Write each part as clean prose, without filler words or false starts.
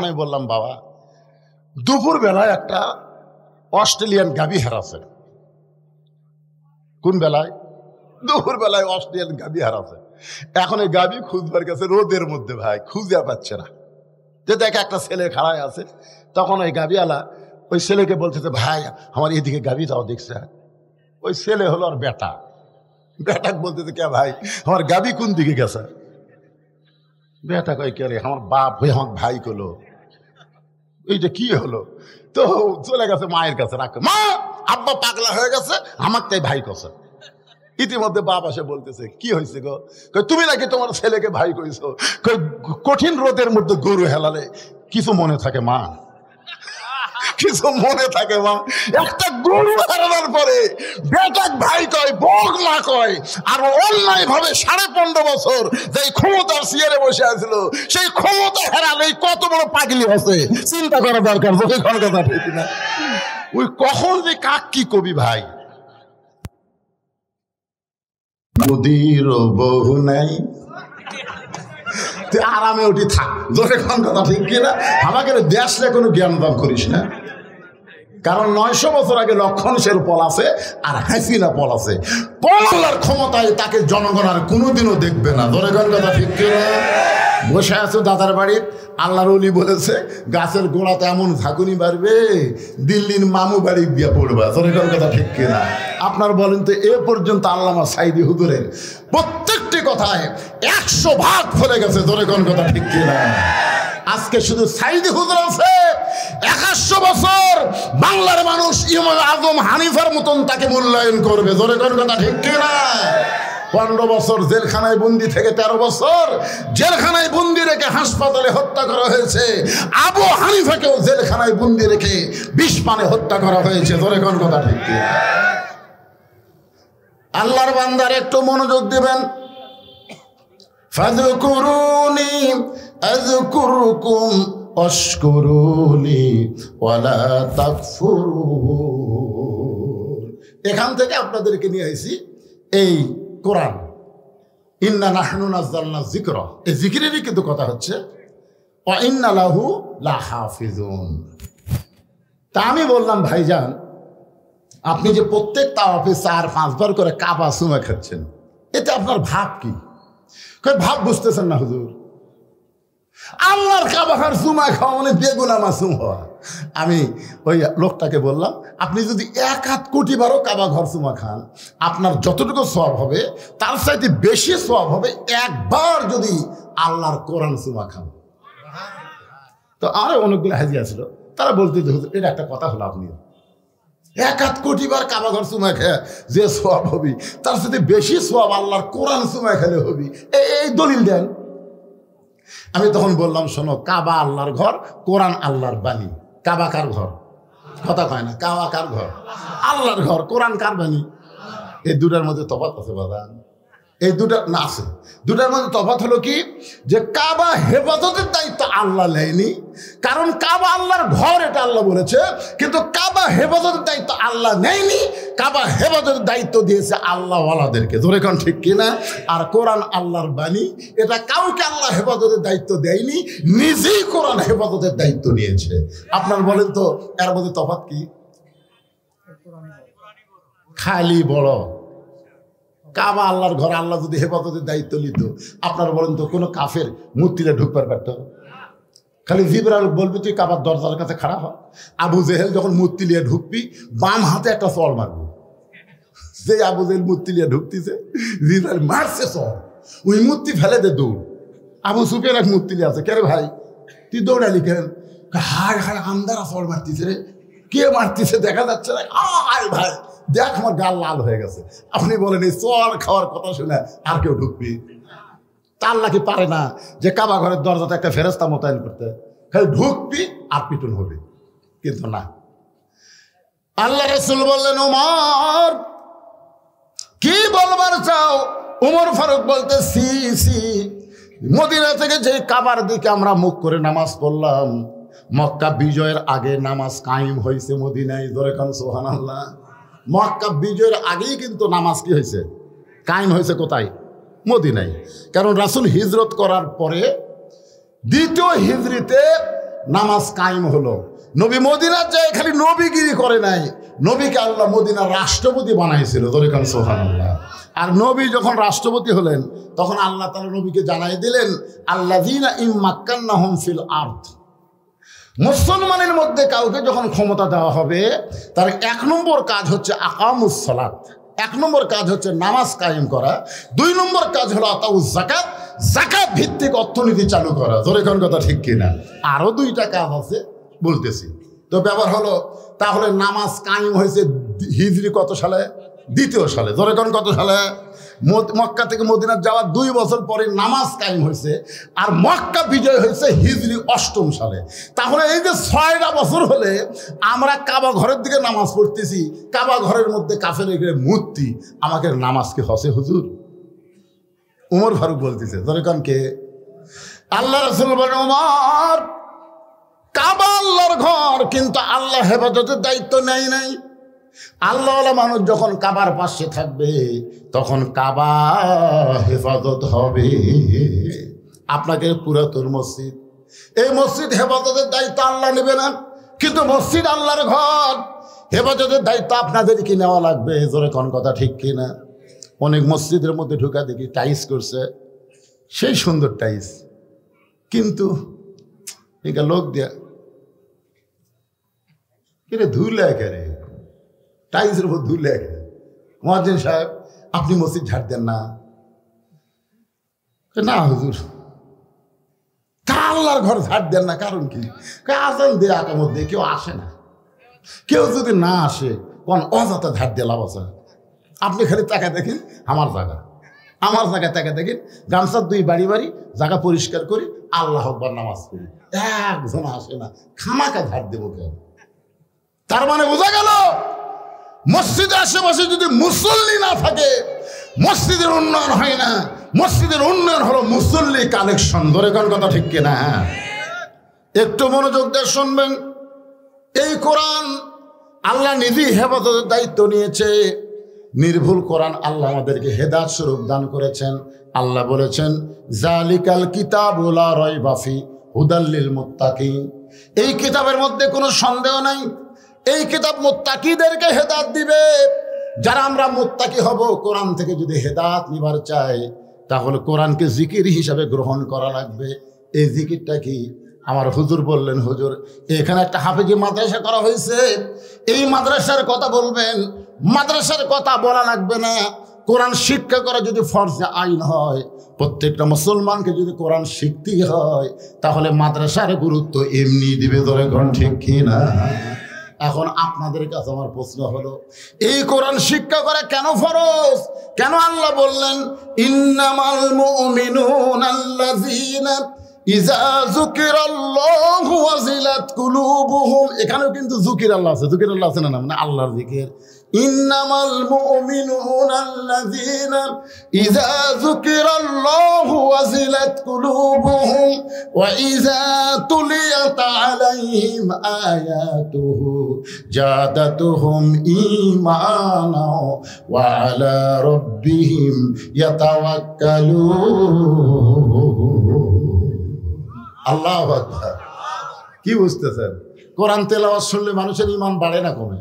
আমি বললাম বাবা দুপুর বেলায় একটা অস্ট্রেলিয়ান গাভী হারাছে। কোন বেলায়? দুপুর বেলায় অস্ট্রেলিয়ান গাভী হারাছে। এখন এই গাভী খুঁজবার কাছে রোদের মধ্যে ভাই খুঁজে পাচ্ছে না। যে দেখে একটা ছেলে খাড়ায় আছে, তখন ওই গাভীওয়ালা ওই ছেলেকে বলতেছে ভাই আমার এদিকে গাভী যাও দেখছে। ওই ছেলে হলো আর বেটা, বেটাকে বলতেছে কে ভাই আমার গাভী কোন দিকে গেছে? বেটা কয় কে রে আমার বাপ হয়ে আমার ভাই কলো এইটা কি হলো? তো চলে গেছে মায়ের কাছে, রাখ মা আব্বা পাগলা হয়ে গেছে আমার তাই ভাই কছে। ইতিমধ্যে বাপ আসে বলতেছে কি হয়েছে গো? তুমি নাকি তোমার ছেলেকে ভাই কইছো। কঠিন রোদের মধ্যে গরু হেলালে কিছু মনে থাকে মা, কিছু মনে থাকে মা। একটা গরু হারানোর পরে বেটাক ভাই কয় বক মা কয়, আর অন্যায় ভাবে 15.5 বছর যেই ক্ষমতার চেয়ারে বসে আছিল সেই ক্ষমতা হারালে কত বড় পাগলি হচ্ছে চিন্তা করা দরকার। কথা ঠিক না? ওই কখন যে কাক কি কবি ভাই। মোদির বহু নাই আরামে উঠি থাক, জোরে কোন কথা ঠিক কিনা? আমাকে দেশে কোনো জ্ঞান দান করিস না, কারণ 900 বছর আগে লক্ষণ সের পল আছে আর হাসিনা পল আছে। পলার ক্ষমতায় তাকে জনগণ আর কোনোদিনও দেখবে না। জোরে কোন কথা ঠিক কিনা? বসে আছো দাদার বাড়ি, আল্লাহর ওলি বলেছে গাছের গোড়াতে এমন ঝাঁকুনি বাড়বে দিল্লির মামু বাড়ি গিয়ে পড়বা। জোরে কোন কথা ঠিক কিনা? আপনার বলেন তো এ পর্যন্ত আল্লামা সাইদি হুজুরের প্রত্যেকটি কথায় 100 ভাগ ফলে গেছে। জোরে কোন কথা ঠিক কিনা? আজকে শুধু সাইদি হুজুর আছে, 100 বছর বাংলার মানুষ ইমাম আজম হানিফার মতন তাকে মূল্যায়ন করবে। জোরে কোন কথা ঠিক কিনা? 15 বছর জেলখানায় বন্দি থেকে 13 বছর জেলখানায় বন্দি রেখে হাসপাতালে হত্যা করা হয়েছে। আবু হানিফাকেও জেলখানায় বন্দি রেখে 20 পানে হত্যা করা হয়েছে। জোরে কোন কথা ঠিক কিনা? আল্লাহর বান্দার একটু মনোযোগ দিবেন। ফাযকুরুনি আযকুরুকুম ওয়াশকুরুলি ওয়ালা তাকফুরুন। এখান থেকে আপনাদেরকে নিয়ে আইছি এই কোরআন, ইন্না নাহনু নাযালনা যিকরা, এই জিকিরেরই কিন্তু কথা হচ্ছে ওয়া ইন্না লাহু লাহাফিজুন। তা আমি বললাম ভাইজান আপনি যে প্রত্যেক তাওয়াফে 4-5 বার করে কাবা চুমা খাচ্ছেন, এতে আপনার ভাব কি? ভাব বুঝতেছেন না হুজুর? আল্লাহর কাবা খার চুমা খাওয়া মানে বেগুনা মাসুম হওয়া। আমি ওই লোকটাকে বললাম আপনি যদি 1 কোটি বারও কাবা ঘর চুমা খান আপনার যতটুকু সওয়াব হবে তার চাইতে বেশি সওয়াব হবে একবার যদি আল্লাহর কোরআন চুমা খান। তো আমার অনেকগুলো হাজি আছিল, তারা বলতে হুজুর এটা একটা কথা হলো, আপনি 1 কোটি বার কাবা ঘর চুমা খেয়ে যে সওয়াব হবি তার সাথে বেশি সওয়াব আল্লাহর কোরআন চুমা খেলে হবি, এই দলিল দেন। আমি তখন বললাম শোনো, কাবা আল্লাহর ঘর, কোরআন আল্লাহর বাণী। কাবা কার ঘর? কথা কয় না। কাবা কার ঘর? আল্লাহর ঘর। কোরআন কার বাণী? এই দুটার মধ্যে তফাৎ আছে বাদান, এই দুটা না আছে। দুটার মধ্যে তফাৎ হলো কি যে কাবা হেফাজতের দায়িত্ব আল্লাহ নেয়নি, কারণ কাবা আল্লাহর ঘর এটা আল্লাহ বলেছে, কিন্তু কাবা হেফাজতের দায়িত্ব আল্লাহ নেয়নি, কাবা হেফাজতের দায়িত্ব দিয়েছে আল্লাহওয়ালাদেরকে। ধরে কোন ঠিক কিনা? আর কোরআন আল্লাহর বাণী, এটা কাউকে আল্লাহ হেফাজতের দায়িত্ব দেয়নি, নিজেই কোরআন হেফাজতের দায়িত্ব নিয়েছে। আপনার বলেন তো এর মধ্যে তফাৎ কি? খালি বড় কাবা আল্লাহর ঘর, আল্লাহ যদি হেফাজতের দায়িত্ব নিত আপনার বলেন তো কোনো কাফের মূর্তিটা ঢুকবার পারত? খালি জিবরাইল বলবি তুই কাবার দরজার কাছে খাড়া হ। আবু জেহেল যখন মূর্তি নিয়ে ঢুকবি বাম হাতে একটা চল মারবি। যে আবু জেহেল মূর্তি নিয়ে ঢুকতেছে জিবরাইল মারছে চল, ওই মূর্তি ফেলে দে দৌড়। আবু সুফিয়ান এক মূর্তি নিয়ে আছে, কে রে ভাই তুই দৌড়ালি কেন? হায় হায় আন্দারা চল মারতেছে রে, কে মারতেছে দেখা যাচ্ছে না। আয় ভাই দেখ আমার গাল লাল হয়ে গেছে। আপনি বলেন এই চল খাওয়ার কথা শুনে আর কেউ ঢুকবি? তার নাকি পারে না যে কাবা ঘরের দরজাতে একটা ফেরেস্তা মোতায়েন করতে, খালি ঢুকবি আর পিটুন হবে? কিন্তু না, আল্লাহ রাসূল বললেন ওমর কি বলবার চাও? ওমর ফারুক বলতে সি সি মদিনা থেকে যে কাবার দিকে আমরা মুখ করে নামাজ পড়লাম, মক্কা বিজয়ের আগে নামাজ কায়েম হয়েছে মদিনায়। ধরে কান সুবহানাল্লাহ। মক্কা বিজয়ের আগেই কিন্তু নামাজ কি হয়েছে? কায়েম হয়েছে কোথায়? মদিনায়। কারণ রাসূল হিজরত করার পরে দ্বিতীয় হিজরিতে নামাজ কায়েম হলো। নবী মদিনার যায় খালি নবীগিরি করে নাই, নবীকে আল্লাহ মদিনার রাষ্ট্রপতি বানাইছিল, দরিকান সুবহানাল্লাহ। আর নবী যখন রাষ্ট্রপতি হলেন তখন আল্লাহ তাআলা নবীকে জানাই দিলেন, আল্লাযীনা ইম্মাক্কান্নাহুম ফিল আরদ, মুসলমানের মধ্যে কাউকে যখন ক্ষমতা দেওয়া হবে তার 1 নম্বর কাজ হচ্ছে আকামুস সালাত, 1 নম্বর কাজ হচ্ছে নামাজ কায়েম করা, 2 নম্বর কাজ হলো আতাউজ যাকাত, যাকাত ভিত্তিক অর্থনীতি চালু করা। জোরে কোন কথা ঠিক কিনা? আরো 2টা কাজ আছে বলতেছি। তো ব্যাপার হলো, তাহলে নামাজ কায়েম হয়েছে হিজরি কত সালে? 2য় সালে। জোরে কোন কত সালে? মক্কা থেকে মদিনা যাওয়ার 2 বছর পরে নামাজ কায়েম হয়েছে, আর মক্কা বিজয় হয়েছে হিজরি 8ম সালে। তাহলে এই যে 6টা বছর হলে আমরা কাবা ঘরের দিকে নামাজ পড়তেছি, কাবা ঘরের মধ্যে কাফের এখানে মূর্তি, আমাকে নামাজ কি হসে হুজুর? উমর ফারুক বলতেছে। জোরে কে? আল্লাহ রাসূল বলেন, ওমর, কাবা আল্লাহর ঘর, কিন্তু আল্লাহ হেফাজতের দায়িত্ব নেয় নাই। আল্লাহওয়ালা মানুষ যখন কাবার পাশে থাকবে তখন কাবা হেফাজত হবে। আপনাকে পুরাতন মসজিদ, এই মসজিদ হেফাজতের দায়িত্ব আল্লাহ নেবে না, কিন্তু মসজিদ আল্লাহর ঘর, হেফাজতের দায়িত্ব আপনাদেরকে নেওয়া লাগবে। জোরে কোন কথা ঠিক কিনা? অনেক মসজিদের মধ্যে ঢুকা দেখি টাইস করছে, সেই সুন্দর টাইস, কিন্তু এটা লোক দিয়া কিরে ধুলে একেবারে টাইলসের উপর ধুলে একেবারে। মুয়াজ্জিন সাহেব, আপনি মসজিদ ঝাড় দেন না? না হুজুর। তা আল্লাহর ঘর ঝাড় দেন না, কারণ কি? আজান দিয়ে আকামত দিয়ে কেউ আসে না, কেউ যদি না আসে কোন অযথা ঝাড় দিয়ে লাভ আছে? আপনি খালি তাকা দেখেন আমার জায়গা, আমার জায়গায় তাকা দেখেন, গামছার 2 বাড়ি বাড়ি জায়গা পরিষ্কার করি, আল্লাহ আকবার নামাজ পড়ি, একজন আসে না, খামাকা ঝাড় দেবো কেন? তার মানে বোঝা গেল মসজিদের আশেপাশে যদি মুসল্লি না থাকে মসজিদের উন্নয়ন হয় না। মসজিদের উন্নয়ন হলো মুসল্লি কালেকশন। ধরে কোন কথা ঠিক কিনা? একটু মনোযোগ দিয়ে শুনবেন। এই কোরআন আল্লাহ নিজেই হেফাজতের দায়িত্ব নিয়েছে। নির্ভুল কোরআন আল্লাহ আমাদেরকে হেদায়েত স্বরূপ দান করেছেন। আল্লাহ বলেছেন, জালিকাল কিতাবু লা রাইবা ফি হুদাল লিল মুত্তাকিন। এই কিতাবের মধ্যে কোনো সন্দেহ নাই, এই কিতাব মুত্তাকিদেরকে হেদায়েত দিবে। যারা আমরা মুত্তাকি হব, কোরআন থেকে যদি হেদায়েত নিবার চাই তাহলে কোরআনকে জিকির হিসাবে গ্রহণ করা লাগবে। এই জিকিরটা কি? আমার হুজুর বললেন, হুজুর এখানে একটা হাফেজি মাদ্রাসা করা হয়েছে, এই মাদ্রাসার কথা বলবেন। মাদ্রাসার কথা বলা লাগবে না। কোরআন শিক্ষা করা যদি ফরজে আইন হয়, প্রত্যেকটা মুসলমানকে যদি কোরআন শিখতেই হয়, তাহলে মাদ্রাসার গুরুত্ব এমনি দিবে। ধরে কোন ঠিক কিনা? এখন আপনাদের কাছে আমার প্রশ্ন হলো, এই কোরআন শিক্ষা করা কেন ফরজ? কেন আল্লাহ বললেন, ইন্নামাল মুমিনুনা আল্লাযীনা ইযা যুকিরাল্লাহু ওয়াজিলাত কুলুবুহুম। এখানেও কিন্তু যুকির আল্লাহ আছে, যুকির আল্লাহ আছে না? মানে আল্লাহর জিকির। ইন্নামাল মুমিনুনা আল্লাযীনা ইযা যুকিরাল্লাহু ওয়াজিলাত কুলুবুহুম ওয়া ইযা তুলিয়াত আলাইহিম আয়াতুহু জাদাতুহুম ঈমানা ওয়া আলা রাব্বিহিম ইয়াতাওয়াক্কালুন। আল্লাহু আকবার। কি বুঝতেছেন? কোরআন তেলাওয়াত শুনলে মানুষের ঈমান বাড়ে না কমে?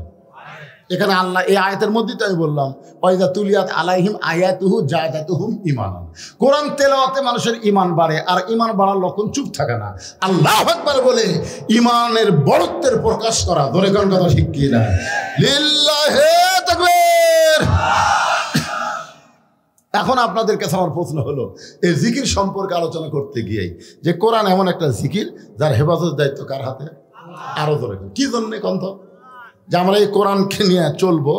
এখানে আল্লাহ এই আয়াতের মধ্যেই তো আমি বললাম, ওয়াইজা তুলিয়াত আলাইহিম আয়াতুহু জাদাতুহুম ঈমানান। কোরআন তেলাওয়াতে মানুষের ঈমান বাড়ে, আর ঈমান বাড়ার লক্ষণ চুপ থাকে না। আল্লাহু আকবার বলে ঈমানের বড়ত্বের প্রকাশ করা। ধরে কোন কথা ঠিক কি না? লিল্লাহি তাকবীর। এখন আপনাদের কাছে আমার প্রশ্ন হলো, এই জিকির সম্পর্কে আলোচনা করতে গিয়ে যে কোরআন এমন একটা জিকির যার হেফাজতের দায়িত্ব কার হাতে? আরো ধরে কি জন্যে কন্ত যে আমরা এই কোরআনকে নিয়ে চলবো,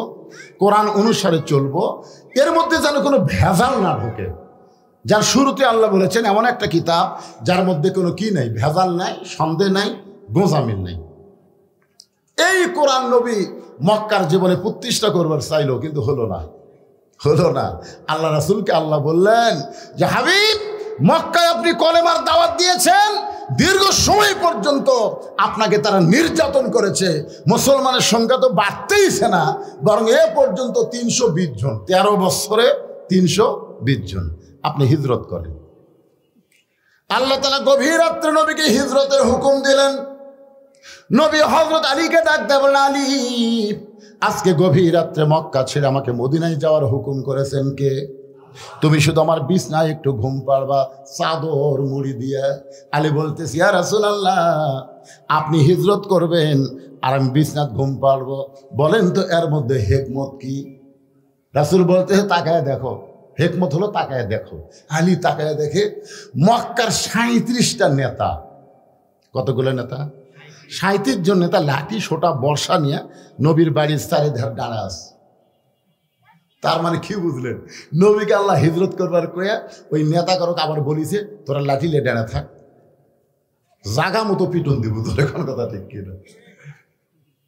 কোরআন অনুসারে চলবো, এর মধ্যে যেন কোনো ভেজাল না ঢোকে। যার শুরুতে আল্লাহ বলেছেন এমন একটা কিতাব যার মধ্যে কোনো কি নাই, ভেজাল নাই, সন্দেহ নাই, গোঁজামিল নাই। এই কোরআন নবী মক্কার জীবনে প্রতিষ্ঠা করবার চাইলো, কিন্তু হলো না। আল্লাহ রাসূলকে আল্লাহ বললেন যে, হাবিব, মক্কায় আপনি কলেমার দাওয়াত দিয়েছেন, দীর্ঘ সময় পর্যন্ত আপনাকে তারা নির্যাতন করেছে, মুসলমানের সংখ্যা তো বাড়তেইছে না, বরং এ পর্যন্ত 320 জন, 13 বছরে 320 জন। আপনি হিজরত করেন। আল্লাহ তাআলা গভীর রাত্রে নবীকে হিজরতের হুকুম দিলেন। নবী হযরত আলীকে ডাক দেন, বলেন আলী, আজকে গভীর রাত্রে মক্কা ছেড়ে আমাকে মদিনায় যাওয়ার হুকুম করেছেন কে? তুমি শুধু আমার বিছনায় একটু ঘুম পাড়বা চাদর মুড়ি দিয়ে। আলী বলতেছি, ইয়া রাসূলুল্লাহ, আপনি হিজরত করবেন আর আমি বিছনাত ঘুম পাড়বো, বলেন তো এর মধ্যে হিকমত কি? রাসূল বলতেছে, তাকায় দেখো। হিকমত হলো তাকায় দেখো। আলী তাকায় দেখে মক্কার 37টা নেতা। কতগুলো নেতা? 37 জন নেতা লাঠি সোটা বর্ষা নিয়ে নবীর বাড়ির চারিধার দাঁড়া আছে। তার মানে কি বুঝলেন? নবীকে আল্লাহ হিজরত করবার কয়া ওই নেতা করক আবার বলিছে, তোরা লাঠি লে দাঁড়া থাক, জাগা মতো পিটন দিব তোর। এখন কথা ঠিক কিনা?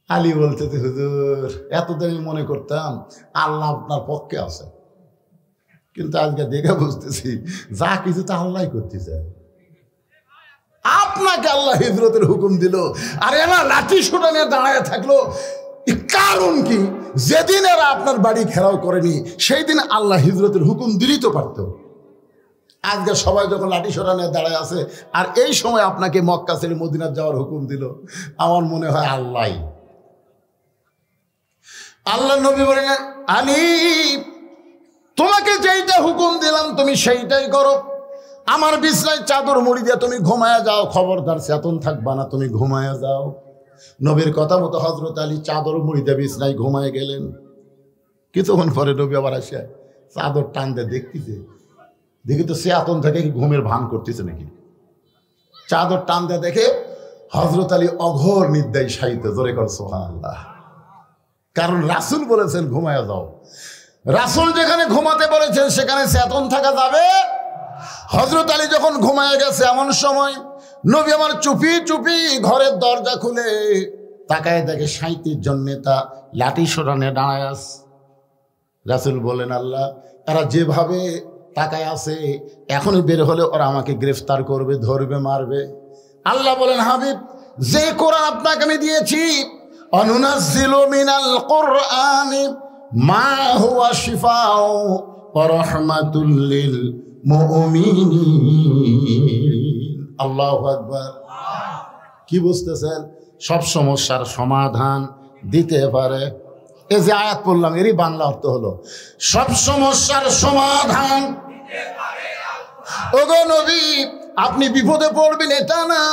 আলী বলতে, হুজুর এতদিন মনে করতাম আল্লাহ আপনার পক্ষে আছে, কিন্তু আজকে দেখে বুঝতেছি যা কিছু তা আল্লাহ করতেছে। আপনাকে আল্লাহ হিজরতের হুকুম দিল আর এরা লাঠি সোটা নিয়ে দাঁড়ায় থাকলো, কারণ কি? যেদিন এরা আপনার বাড়ি ঘেরাও করেনি সেই দিন আল্লাহ হিজরতের হুকুম দিলেই তো পারত। আজকে সবাই যখন লাঠি সোটা নিয়ে দাঁড়ায় আছে আর এই সময় আপনাকে মক্কা ছেড়ে মদিনার যাওয়ার হুকুম দিল, আমার মনে হয় আল্লাহ নবী বলেন, আলী, তোমাকে যেইটা হুকুম দিলাম তুমি সেইটাই করো। আমার বিছনায় চাদর মুড়ি দিয়ে তুমি ঘুমায়া যাও, খবরদার চেতন থাকবা না, তুমি ঘুমায়া যাও। নবীর কথা মতো হযরত আলী চাদর মুড়ি দিয়ে বিছনায় ঘুমায় গেলেন। কিছুক্ষণ পরে নবী আবার আসে চাদর টান দিয়ে দেখি তো চেতন থেকে কি ঘুমের ভান করতেছে নাকি। চাদর টান দিয়ে দেখে হযরত আলী অঘোর নিদ্রায় শায়িত। জোরে কর সুবহানাল্লাহ। কারণ রাসূল বলেছেন ঘুমায়া যাও। রাসূল যেখানে ঘুমাতে বলেছেন সেখানে চেতন থাকা যাবে। হযরত আলী যখন ঘুমায় গেছে এমন সময় নবী আমার চুপি চুপি ঘরের দরজা খুলে তাকায় দেখে 37 জন নেতা লাঠি সোটানে দাঁড়ায় আছে। রাসূল বলেন, আল্লাহ, এরা যেভাবে তাকায় আছে এখনই বের হলে ওরা আমাকে গ্রেফতার করবে, ধরবে, মারবে। আল্লাহ বলেন, হাবিব, যে কোরআন আপনাকে আমি দিয়েছি, অনুনাজ্জিলু মিনাল কুরআনি মা হুয়া শিফাউ ওয়া রাহমাতুল লিল মুমিনিন। আল্লাহু আকবার। কি বুঝতেছেন? সব সমস্যার সমাধান দিতে পারে। এই যে আয়াত পড়লাম এরই বাংলা অর্থ হলো সব সমস্যার সমাধান দিতে পারে আল্লাহ। ওগো নবী, আপনি বিপদে পড়বেন এটা না,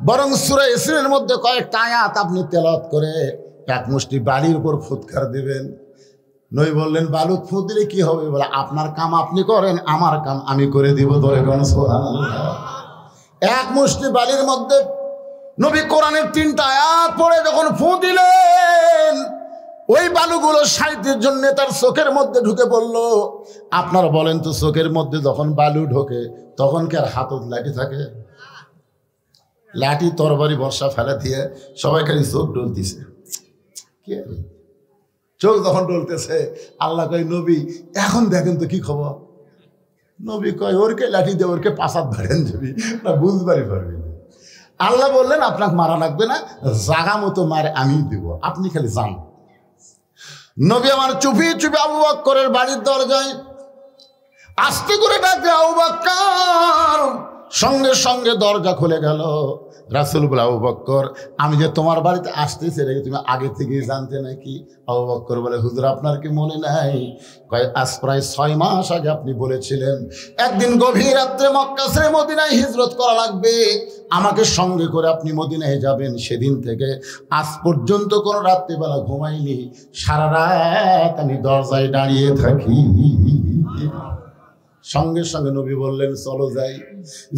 বরং সূরা ইয়াসিনের মধ্যে কয়েকটা আয়াত আপনি তেলাওয়াত করে এক মুষ্টি বালির উপর ফুৎকার দিবেন। নবী বললেন, বালুত ফুঁ দিলে কি হবে? বলে, আপনার কাম আপনি করেন, আমার কাম আমি করে দিব। ধরে কোন সুবহানাল্লাহ। এক মুষ্টি বালির মধ্যে নবী কোরআনের 3টা আয়াত পড়ে যখন ফুঁ দিলেন, ওই বালুগুলো 37 জন নেতার চোখের মধ্যে ঢুকে পড়ল। আপনারা বলেন তো, চোখের মধ্যে যখন বালু ঢোকে তখন কি আর হাতত লাঠি থাকে? লাঠি তরবারি বর্ষা ফেলে দিয়ে সবাই খালি চোখ ডলতেছে। কি চোখ যখন ডলতেছে, আল্লাহ কয়, নবী এখন দেখেন তো কি খবর? নবী কয়, ওরকে লাঠি দিয়ে ওরকে পাশাত ধরেন যাবি না, বুঝবারই পারবি না। আল্লাহ বললেন, আপনাকে মারা লাগবে না, জাগা মতো মারে আমি দিব, আপনি খালি যান। নবী আমার চুপি চুপি আবু বকরের বাড়ির দরজায় আস্তে করে ডাকতে, আবু বকর। সঙ্গে সঙ্গে দরজা খুলে গেল। রাসূল বলে, আবু বকর, আমি যে তোমার বাড়িতে আসতেছি রেখে তুমি আগে থেকেই জানতে নাকি? আবু বকর বলে, হুজুর আপনার কি মনে নাই? কয়, আজ প্রায় 6 মাস আগে আপনি বলেছিলেন একদিন গভীর রাত্রে মক্কা ছেড়ে মদিনায় হিজরত করা লাগবে, আমাকে সঙ্গে করে আপনি মদিনায় যাবেন। সেদিন থেকে আজ পর্যন্ত কোনো রাত্রিবেলা ঘুমাইনি, সারা রাত আমি দরজায় দাঁড়িয়ে থাকি। সঙ্গে সঙ্গে নবী বললেন, চলো যাই।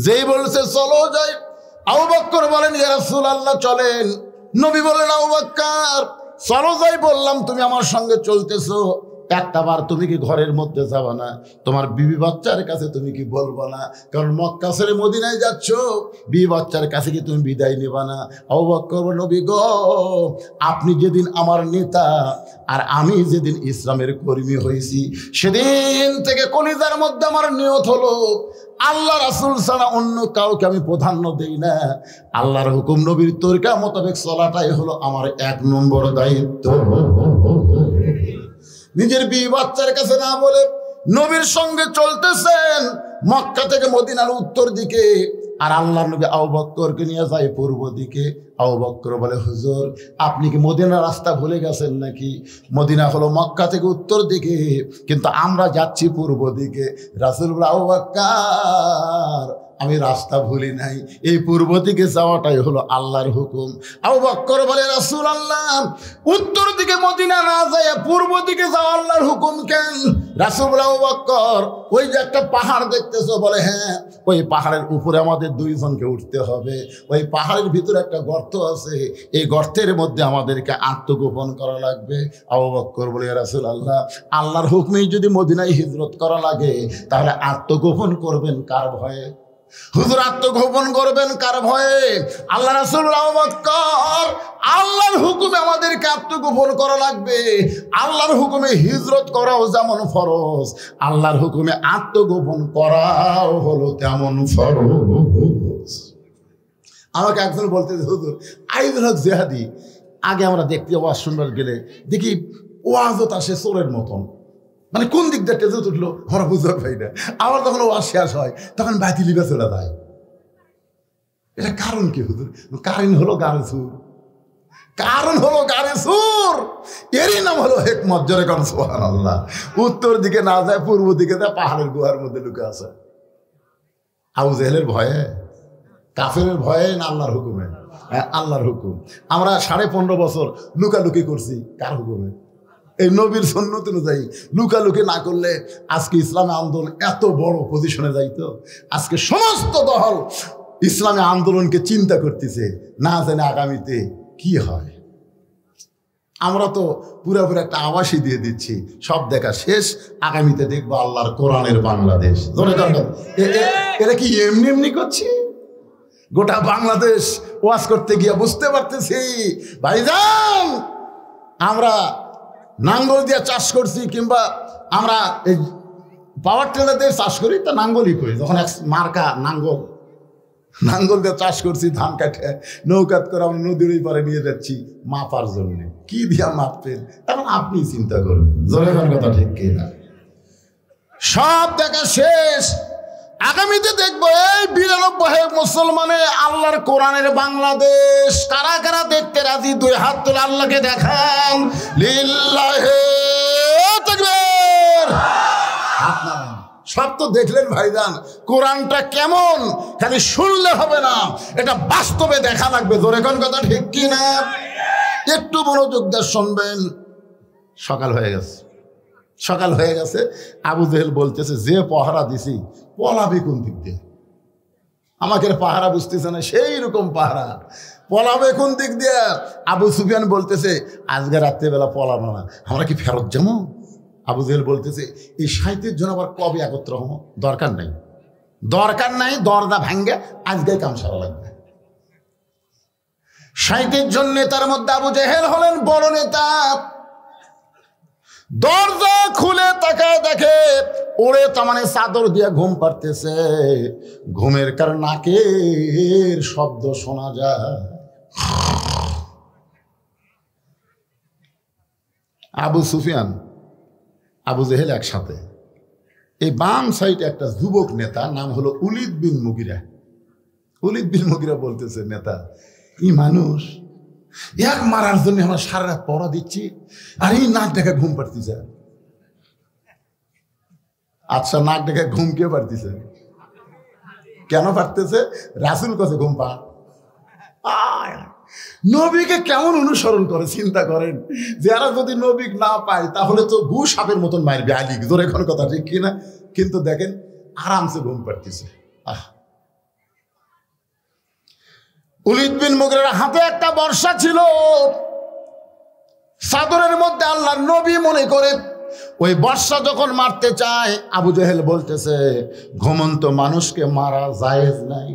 যেই বলছে চলো যাই, আবু বকর বলেন, ইয়া রাসূলুল্লাহ চলেন। নবী বলেন, আবু বকর চলো যাই বললাম, তুমি আমার সঙ্গে চলতেছো, একটা বার তুমি কি ঘরের মধ্যে যাবা না? তোমার বিবি বাচ্চার কাছে তুমি কি বলবো না? কারণ মক্কা ছেড়ে মদিনায় যাচ্ছ, বিবি বাচ্চার কাছে কি তুমি বিদায় নেবা না? আবু বকর বলেন, নবী গো, আপনি যেদিন আমার নেতা আর আমি যেদিন ইসলামের কর্মী হয়েছি, সেদিন থেকে কলিজার মধ্যে আমার নিয়ত হলো আল্লাহ রাসূল ছাড়া অন্য কাউকে আমি প্রাধান্য দেই না। আল্লাহর হুকুম নবীর তরিকা মোতাবেক চলাটাই হলো আমার 1 নম্বর দায়িত্ব। নিজের বিবি বাচ্চার কাছে না বলে নবীর সঙ্গে চলতেছেন। মক্কা থেকে মদিনার উত্তর দিকে আর আল্লাহ নবী আবু বকরকে নিয়ে যায় পূর্ব দিকে। আবু বকর বলে, হুজুর আপনি কি মদিনার রাস্তা ভুলে গেছেন নাকি? মদিনা হলো মক্কা থেকে উত্তর দিকে, কিন্তু আমরা যাচ্ছি পূর্ব দিকে। রাসূল বলে, আবু বকর আমি রাস্তা ভুলি নাই, এই পূর্ব দিকে যাওয়াটাই হলো আল্লাহর হুকুম। আবু বকর বলে, রাসূলুল্লাহ উত্তর দিকে মদিনা না যায় পূর্ব দিকে যাওয়া আল্লাহর হুকুম কেন? রাসূল বলে, আবু বকর ওই যে একটা পাহাড় দেখতেছো? বলে, হ্যাঁ, ওই পাহাড়ের উপরে আমাদের দুইজনকে উঠতে হবে। ওই পাহাড়ের ভিতরে একটা গর্ত আছে, এই গর্তের মধ্যে আমাদেরকে আত্মগোপন করা লাগবে। আবু বকর বলে, রাসূলুল্লাহ আল্লাহর হুকুমেই যদি মদিনায় হিজরত করা লাগে তাহলে আত্মগোপন করবেন কার ভয়ে? হুজুর আত্মগোপন করবেন কার ভয়ে? আল্লাহ রাসূল আবু বকর আল্লাহর হুকুমে আমাদেরকে আত্মগোপন করা লাগবে। আল্লাহর হুকুমে হিজরত করাও যেমন ফরজ, আল্লাহর হুকুমে আত্মগোপন করাও হলো তেমন ফরজ। আমাকে একজন বলতেছে, হুজুর আইদুল হক জিহাদি আগে আমরা দেখতে ওয়াজ শুনবার গেলে দেখি ওয়াজত আসে চোরের মতন, মানে কোন দিক দিয়ে টেজে উঠলো আমরা বুঝতে পারি না। আবার যখন ওয়াজ শেষ হয় তখন বাতি লিবে চলে যায়। এটা কারণ কি হুজুর? কারণ হলো গারে সুর, কারণ হলো গারে সুর। এরই নাম হলো হিকমত। জোরে কোন সুবহানাল্লাহ। উত্তর দিকে না যায় পূর্ব দিকে যায়, পাহাড়ের গুহার মধ্যে লুকে আছে। আবু জেহেলের ভয়ে, কাফেরের ভয়ে না আল্লাহর হুকুমে? আল্লাহর হুকুম। আমরা 15.5 বছর লুকালুকি করছি কার হুকুমে? এই নবীর সুন্নত অনুযায়ী। লুকালুকি না করলে আজকে ইসলামী আন্দোলন এত বড় পজিশনে যাইতো। আজকে সমস্ত দল ইসলামী আন্দোলনকে চিন্তা করতেছে, না জানে আগামীতে কি হয়। আমরা তো পুরোপুরি একটা আভাসই দিয়ে দিচ্ছি, সব দেখা শেষ, আগামীতে দেখবো আল্লাহর কোরআনের বাংলাদেশ। এরা কি এমনি এমনি করছি? গোটা বাংলাদেশ ওয়াজ করতে গিয়ে বুঝতে পারতেছি ভাইজান, আমরা নাঙ্গল দিয়ে চাষ করছি কিংবা আমরা এই পাওয়ার টিলার দিয়ে চাষ করি, তা নাঙ্গলই করি। যখন এক মার্কা নাঙ্গল দিয়ে চাষ করছি, ধান কাটে নৌকাত করে আমরা নদীর ওই পারে নিয়ে যাচ্ছি মাপার জন্য। কি দিয়া মাপতেন এখন আপনি চিন্তা করবেন। জনগণ কথা ঠিক কিনা? সব দেখা শেষ, আগামীতে দেখবো এই 92 মুসলমানে আল্লাহর কোরআনের বাংলাদেশ। কারা কারা দেখতে রাজি? 2 হাত তুলে আল্লাহকে দেখান। লিল্লাহি তাকবীর। সব তো দেখলেন ভাইজান, কোরআনটা কেমন খালি শুনলে হবে না, এটা বাস্তবে দেখা লাগবে। জোরে কোন কথা ঠিক কিনা? একটু মনোযোগ দিয়ে শুনবেন। সকাল হয়ে গেছে। আবু জেহেল বলতেছে, যে পাহারা দিছি পলাবে কোন দিক দিয়ে? আমাকে পাহারা বুঝতেছে না, সেই রকম পাহারা, পলাবে কোন দিক দিয়ে? আবু সুফিয়ান বলতেছে, আজকে রাত্রেবেলা পলাবো না, আমরা কি ফেরত যাবো? আবু জেহেল বলতেছে, এই 37 জন আবার কবে একত্র হবো? দরকার নাই, দরজা ভাঙ্গে আজকে কাম সারা লাগবে। 37 জন নেতার মধ্যে আবু জেহেল হলেন বড় নেতা। দরজা খুলে তাকায় দেখে ওরে তামানে চাদর দিয়ে ঘুম পাড়তেছে। ঘুমের কারণে নাকের শব্দ শোনা যায়। আবু সুফিয়ান, আবু জেহেল একসাথে। এই বাম সাইডে একটা যুবক নেতা, নাম হলো উলিদ বিন মুগিরা বলতেছে, নেতা এই মানুষ এক মারার জন্য আমরা সারা রাত পড়া দিচ্ছি, আর এই নাক ডেকে ঘুম পাড়তেছে। আচ্ছা, নাক ডেকে ঘুম কে পাড়তেছে? কেন পাড়তেছে? রাসূল কাছে ঘুম পান। নবীকে কেমন অনুসরণ করে চিন্তা করেন। যারা যদি নবী না পায় তাহলে তো গু সাপের মতন মারবে আলী। জোরে কোন কথা ঠিক কিনা? কিন্তু দেখেন আরামসে ঘুম পাড়তেছে। উলিদ বিন মুগিরার হাতে একটা বর্শা ছিল, চাদরের মধ্যে আল্লাহর নবী মনে করে ওই বর্শা যখন মারতে চায়, আবু জেহেল বলতেছে, ঘুমন্ত মানুষকে মারা জায়েজ নাই।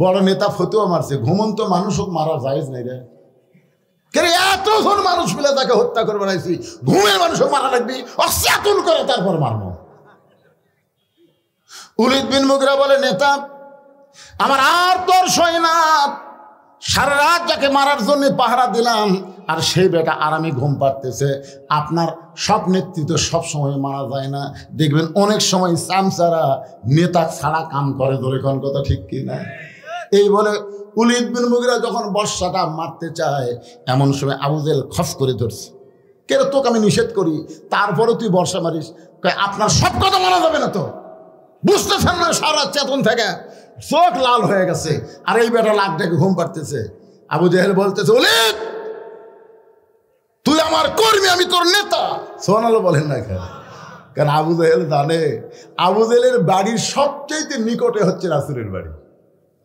বড় নেতা ফতুয়া মারছে, ঘুমন্ত মানুষও মারা জায়েজ নাই রে। এতজন মানুষ মিলে তাকে হত্যা করে বেড়াইছি, ঘুমের মানুষও মারা লাগবি, অচেতন করে তারপর মারবো। উলিদ বিন মুগিরা বলে, নেতা আমার আর তোর সয় না, সারা রাত যাকে মারার জন্য পাহারা দিলাম আর সেই বেটা আরামে ঘুম পাড়তেছে। আপনার সব নেতৃত্ব সব সময় মারা যায় না, দেখবেন অনেক সময় চামচারা নেতা ছাড়া কাম করে। ধরে কোন কথা ঠিক কি না? এই বলে ওলীদ বিন মুগীরা যখন বর্ষাটা মারতে চায় এমন সময় আবু জেহেল খস করে ধরছে। কেন তোকে আমি নিষেধ করি, তারপরে তুই বর্ষা মারিস? আপনার সব কথা মানা যাবে না তো, বুঝতেছেন না? সারা চেতন থেকে চোখ লাল হয়ে গেছে আর এই বেটা লাখ ডেকে ঘুম পাড়তেছে। আবু জেহেল বলতেছে, ওলীদ তুই আমার কর্মী, আমি তোর নেতা। সোনালো বলেন না কেন? কারণ আবু জেহেল জানে আবু জেহেলের বাড়ির সবচেয়ে নিকটে হচ্ছে রাসূলের বাড়ি।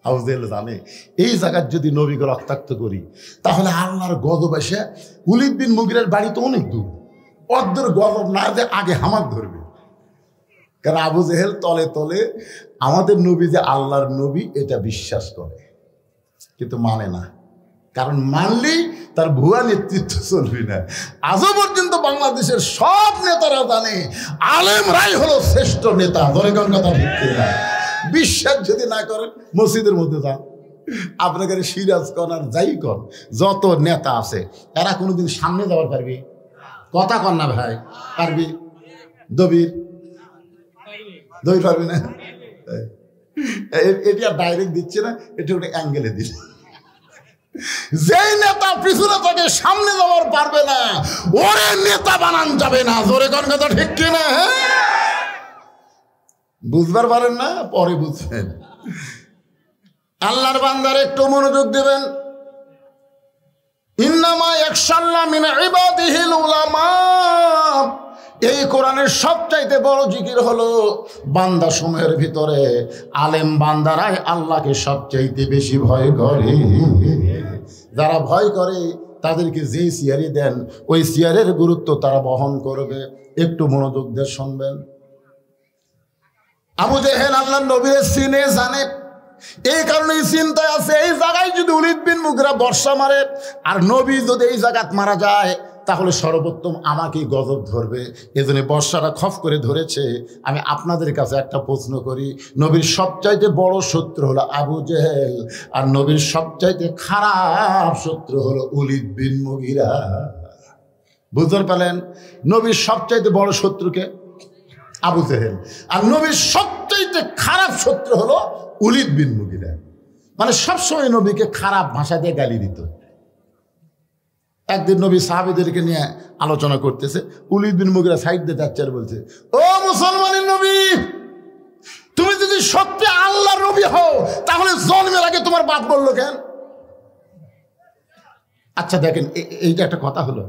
আবু জেহেল জানে এই জায়গায় যদি নবীকে রক্তাক্ত করি তাহলে আল্লাহর গজব এসে ওলীদ বিন মুগীরার বাড়ি তো অনেক দূর, অর্ধের গজব না যে আগে হামাক ধরবে। কারণ আবু জেহেল তলে তলে আমাদের নবী যে আল্লাহর নবী এটা বিশ্বাস করে, কিন্তু মানে না। কারণ মানলেই তার ভুয়া নেতৃত্ব চলবে না। আজও পর্যন্ত বাংলাদেশের সব নেতারা জানে আলেমরাই হলো শ্রেষ্ঠ নেতা। ধরে কোন কথা ঠিক না? বিশ্বাস যদি না করেন মসজিদের মধ্যে যান, আপনাকে সিরাজ কন আর যাই কন, যত নেতা আছে এরা কোনোদিন সামনে যাওয়ার পারবি? কথা কন না ভাই, পারবি? দবির পারবি না? এটি আর ডাইরেক্ট দিচ্ছে না, এটা ওটা অ্যাঙ্গেলে দিচ্ছে। যেই নেতা পিছনে থেকে সামনে যাওয়ার পারবে না ওরে নেতা বানান যাবে না। জোরে কোন কথা ঠিক কিনা? বুঝবার পারেন না, পরে বুঝবেন। আল্লাহর বান্দার একটু মনোযোগ দেবেন। ইন্নামা ইয়াখশাল্লাহ মিন ইবাদিহিল উলামা। এই কোরআনের সবচাইতে বড় জিকির হলো বান্দা সময়ের ভিতরে আলেম বান্দারাই আল্লাহকে সবচাইতে বেশি ভয় করে। যারা ভয় করে তাদেরকে যে সিয়ারি দেন ওই সিয়ারের গুরুত্ব তারা বহন করবে। একটু মনোযোগ দিয়ে শুনবেন। আবু জেহেল আল্লাহর নবীর সিনে জানে, এই কারণে চিন্তায় আছে এই জায়গায় যদি ওলীদ বিন মুগীরা বর্ষা মারে আর নবী যদি এই জায়গাত মারা যায় তাহলে সর্বোত্তম আমাকেই গজব ধরবে। এজন্য বর্ষাটা খফ করে ধরেছে। আমি আপনাদের কাছে একটা প্রশ্ন করি, নবীর সবচাইতে বড় শত্রু হলো আবু জেহেল আর নবীর সবচাইতে খারাপ শত্রু হলো ওলীদ বিন মুগীরা। বুঝতে পারলেন? নবীর সবচাইতে বড় শত্রুকে আবু জেহেল আর নবীর সবচাইতে খারাপ শত্রু হলো ওলীদ বিন মুগীরা। মানে সবসময় নবীকে খারাপ ভাষা দিয়ে গালি দিত। একদিন নবী সাহাবীদেরকে নিয়ে আলোচনা করতেছে, ওলীদ বিন মুগীরা সাইড দিয়ে যাচ্ছে আর বলছে, ও মুসলমানের নবী, তুমি যদি সত্যি আল্লাহর নবী হও তাহলে জন্মের আগে তোমার বাপ বললো কেন? আচ্ছা দেখেন, এইটা একটা কথা হলো।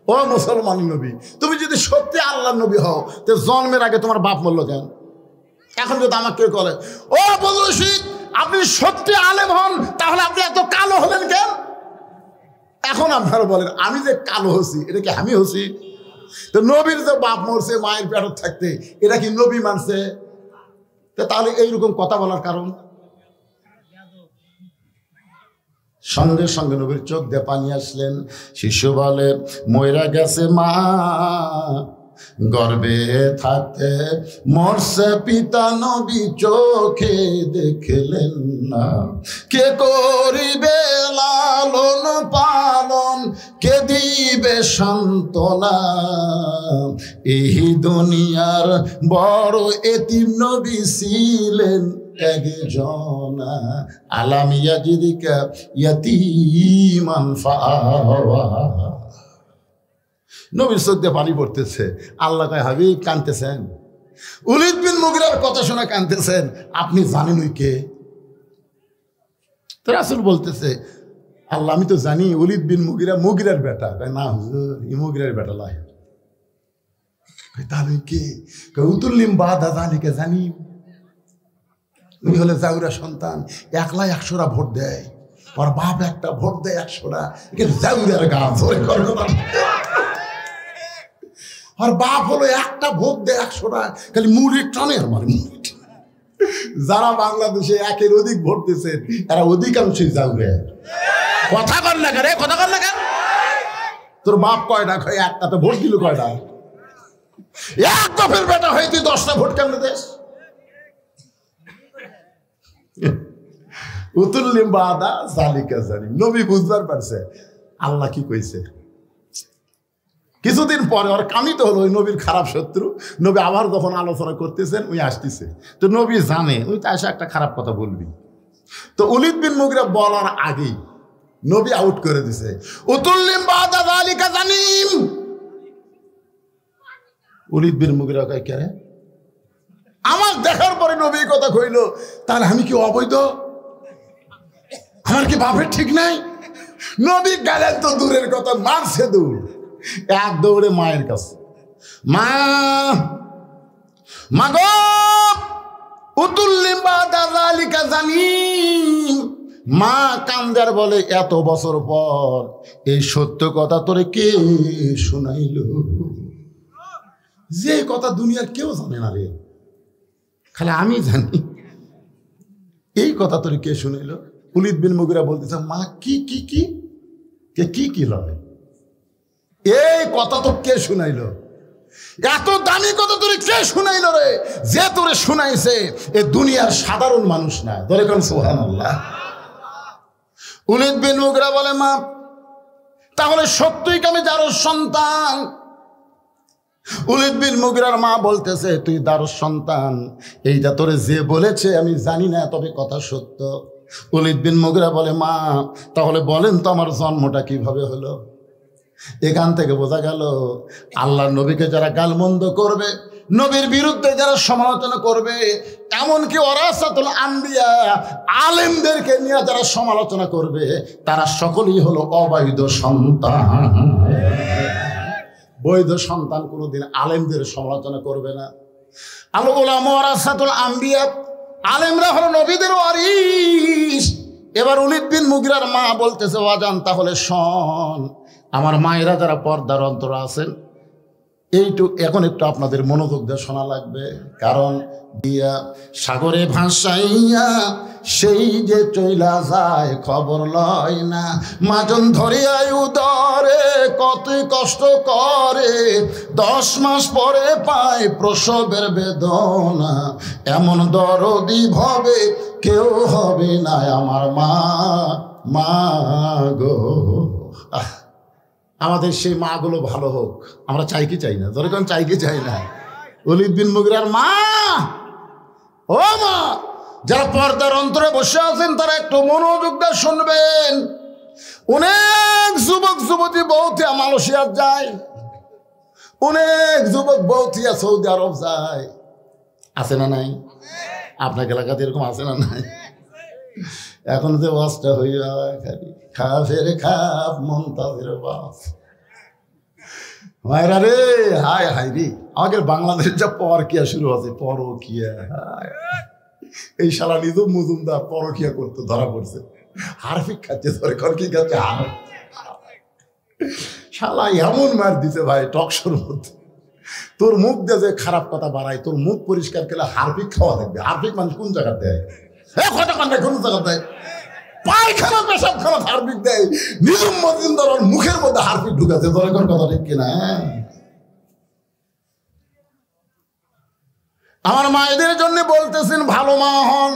ও মুসলমানের নবী, তুমি যদি সত্যি আল্লাহর নবী হও তো জন্মের আগে তোমার বাপ বললো কেন? এখন যদি আমাকে কেউ বলে, ও বদর রশিদ, আপনি সত্যি আলেম হন তাহলে আপনি এত কালো হলেন কেন? এখন আপনারা বলেন আমি যে কালো হচ্ছি এটা কি আমি হচ্ছি? তো নবীর যে বাপ মরছে মায়ের পেটত থাকতে এটা কি নবী মানছে? তাহলে এইরকম কথা বলার কারণ? সঙ্গে সঙ্গে নবীর চোখ দিয়ে পানি আসলেন। শিশু বলে, মইরা গেছে মা, গর্বে থাকতে মরছে পিতা, নবী চোখে দেখলেন না। কে করিবে লালন পালন, কে দিবে সান্ত্বনা? এই দুনিয়ার বড় এতিম নবী ছিলেন একজনা। আলাম ইয়াজিদিকা ইয়াতীমান ফাআওয়া। নবীর চোখ দিয়ে পানি পড়তেছে। আল্লাহ কয়, হাবিব কাঁদতেছেন? ওলীদ বিন মুগীরার কথা শুনে কাঁদতেছেন? আপনি জানেন ওই কে? তো রাসূল বলতেছে, আল্লাহ আমি তো জানি ওলীদ বিন মুগীরা মুগীরার বেটা। না হুজুর, ই মুগীরার বেটা লয়। তাহলে কে? উতুল্লিম বাদা জালিকা, জানি উনি হলে জাউরা সন্তান, একলা 100টা ভোট দেয়। ওর বাপ একটা ভোট দেয় 100টা। জাউরার গাছ আর বাপ হলো একটা ভোট দেয় 100টা, খালি মুড়ি টানে আর মানে। যারা বাংলাদেশে একের অধিক ভোট দিচ্ছেন এরা অধিকাংশই জাউরে। কথা কর না কেন? কথা কর না কেন? তোর বাপ কয়টা? একটা। তো ভোট দিল কয়টা? এক বাপের বেটা হয়ে তুই 10টা ভোট কেমন দেশ? উতুল্লিম বাদা জালিকা জানি, নবী বুঝবার পারছে আল্লাহ কি কইছে। কিছুদিন পরে ওর কামিত হলো ওই নবীর খারাপ শত্রু। নবী আবার যখন আলোচনা করতেছেন ওই আসতেছে, তো নবী জানে ওই তো এসে একটা খারাপ কথা বলবি। তো ওলীদ বিন মুগীরা বলার আগেই নবী আউট করে দিছে, উতুল্লিম বাদা যালিকা জানিম। ওলীদ বিন মুগীরা কয় কে রে, আমার দেখার পরে নবী কথা কইল, তাহলে আমি কি অবৈধ, আমার কি বাপের ঠিক নাই? নবী গেলেন তো দূরের কথা, মারছে দৌড়, এক দৌড়ে মায়ের কাছে, মা মাগো উতুল্লিম বাদা যালিকা জানিম। মা কান্দার বলে, এত বছর পর এই সত্য কথা তোরে কে শুনাইল? যে কথা দুনিয়ার কেউ জানে না রে, খালি আমি জানি। এই কথা তোরে কে শুনাইল? ওলীদ বিন মুগীরা বলতেছে, মা কি কি কি কি কি লয়, এই কথা তো কে শুনাইল? এত দামি কথা তোরে কে শুনাইল রে? যে তোরে শুনাইছে এ দুনিয়ার সাধারণ মানুষ না। ধরে কোন সুবহানাল্লাহ। ওলীদ বিন মুগীরা বলে, মা তাহলে সত্যই কি আমি জারুর সন্তান? ওলীদ বিন মুগীরার মা বলতেছে, তুই দারুর সন্তান এইটা তোরে যে বলেছে আমি জানি না, তবে কথা সত্য। ওলীদ বিন মুগীরা বলে, মা তাহলে বলেন তো আমার জন্মটা কিভাবে হলো? এখান থেকে বোঝা গেল আল্লাহর নবীকে যারা গালমন্দ করবে, নবীর বিরুদ্ধে যারা সমালোচনা করবে, এমনকি ওরাসাতুল আম্বিয়া আলেমদেরকে নিয়ে যারা সমালোচনা করবে, তারা সকলেই হলো অবৈধ সন্তান। বৈধ সন্তান কোনোদিন আলেমদের সমালোচনা করবে না। আল উলামা ওরাসাতুল আম্বিয়া, আলেমরা হলো নবীদের ওয়ারিস। এবার ওলীদ বিন মুগীরার মা বলতেছে, ওয়াজান তাহলে শোন, আমার মায়েরা যারা পর্দার অন্তর আছেন, এখন একটু আপনাদের মনোযোগ দিয়ে শোনা লাগবে। কারণ দিয়া সাগরে ভাসাইয়া সেই যে চইলা যায় খবর লয় না, মাজন ধরিয়াই উদরে কত কষ্ট করে, 10 মাস পরে পায় প্রসবের বেদনা, এমন দরদি ভাবে কেউ হবে না আমার মা, মা গো। আমাদের সেই মাগুলো ভালো হোক, আমরা চাই কি চাই না? ধরে কোন চাই কি চাই না? ওলীদ বিন মুগীরার মা, ও মা, যারা পর্দার অন্তরে বসে আছেন তারা একটু মনোযোগ দিয়ে শুনবেন। অনেক যুবক যুবতী বউথিয়া মালয়েশিয়া যায়, অনেক যুবক বউথিয়া সৌদি আরব যায়, আছে না নাই? আপনার এলাকাতে এরকম আছে না নাই? এখন যে ওয়াজটা হইয়া খালি খাফের খাপ মন্তাজের বাস, মায়েরা রে, হায় হায় রে, আমাদের বাংলাদেশের যা পরকিয়া শুরু আছে, পরকিয়া। এই শালা নিজম মজুমদার পরকিয়া করতে ধরা পড়ছে, হারফিক খাচ্ছে, কি খাচ্ছে, শালা এমন মার দিছে ভাই টকশোর মধ্যে। তোর মুখ দিয়ে যে খারাপ কথা বাড়ায়, তোর মুখ পরিষ্কার করলে হারফিক খাওয়া দেখবে। হারফিক মানুষ কোন জায়গা দেয়? কোন জায়গা দেয়? পায়খানা পেশাবখানা হারপিক দেয়। নিজম মজুমদার ওর মুখের মধ্যে হারপিক ঢুকাছে। তোর এখন কথা ঠিক কিনা? আমার মায়েদের জন্য বলতেছেন ভালো মা হন।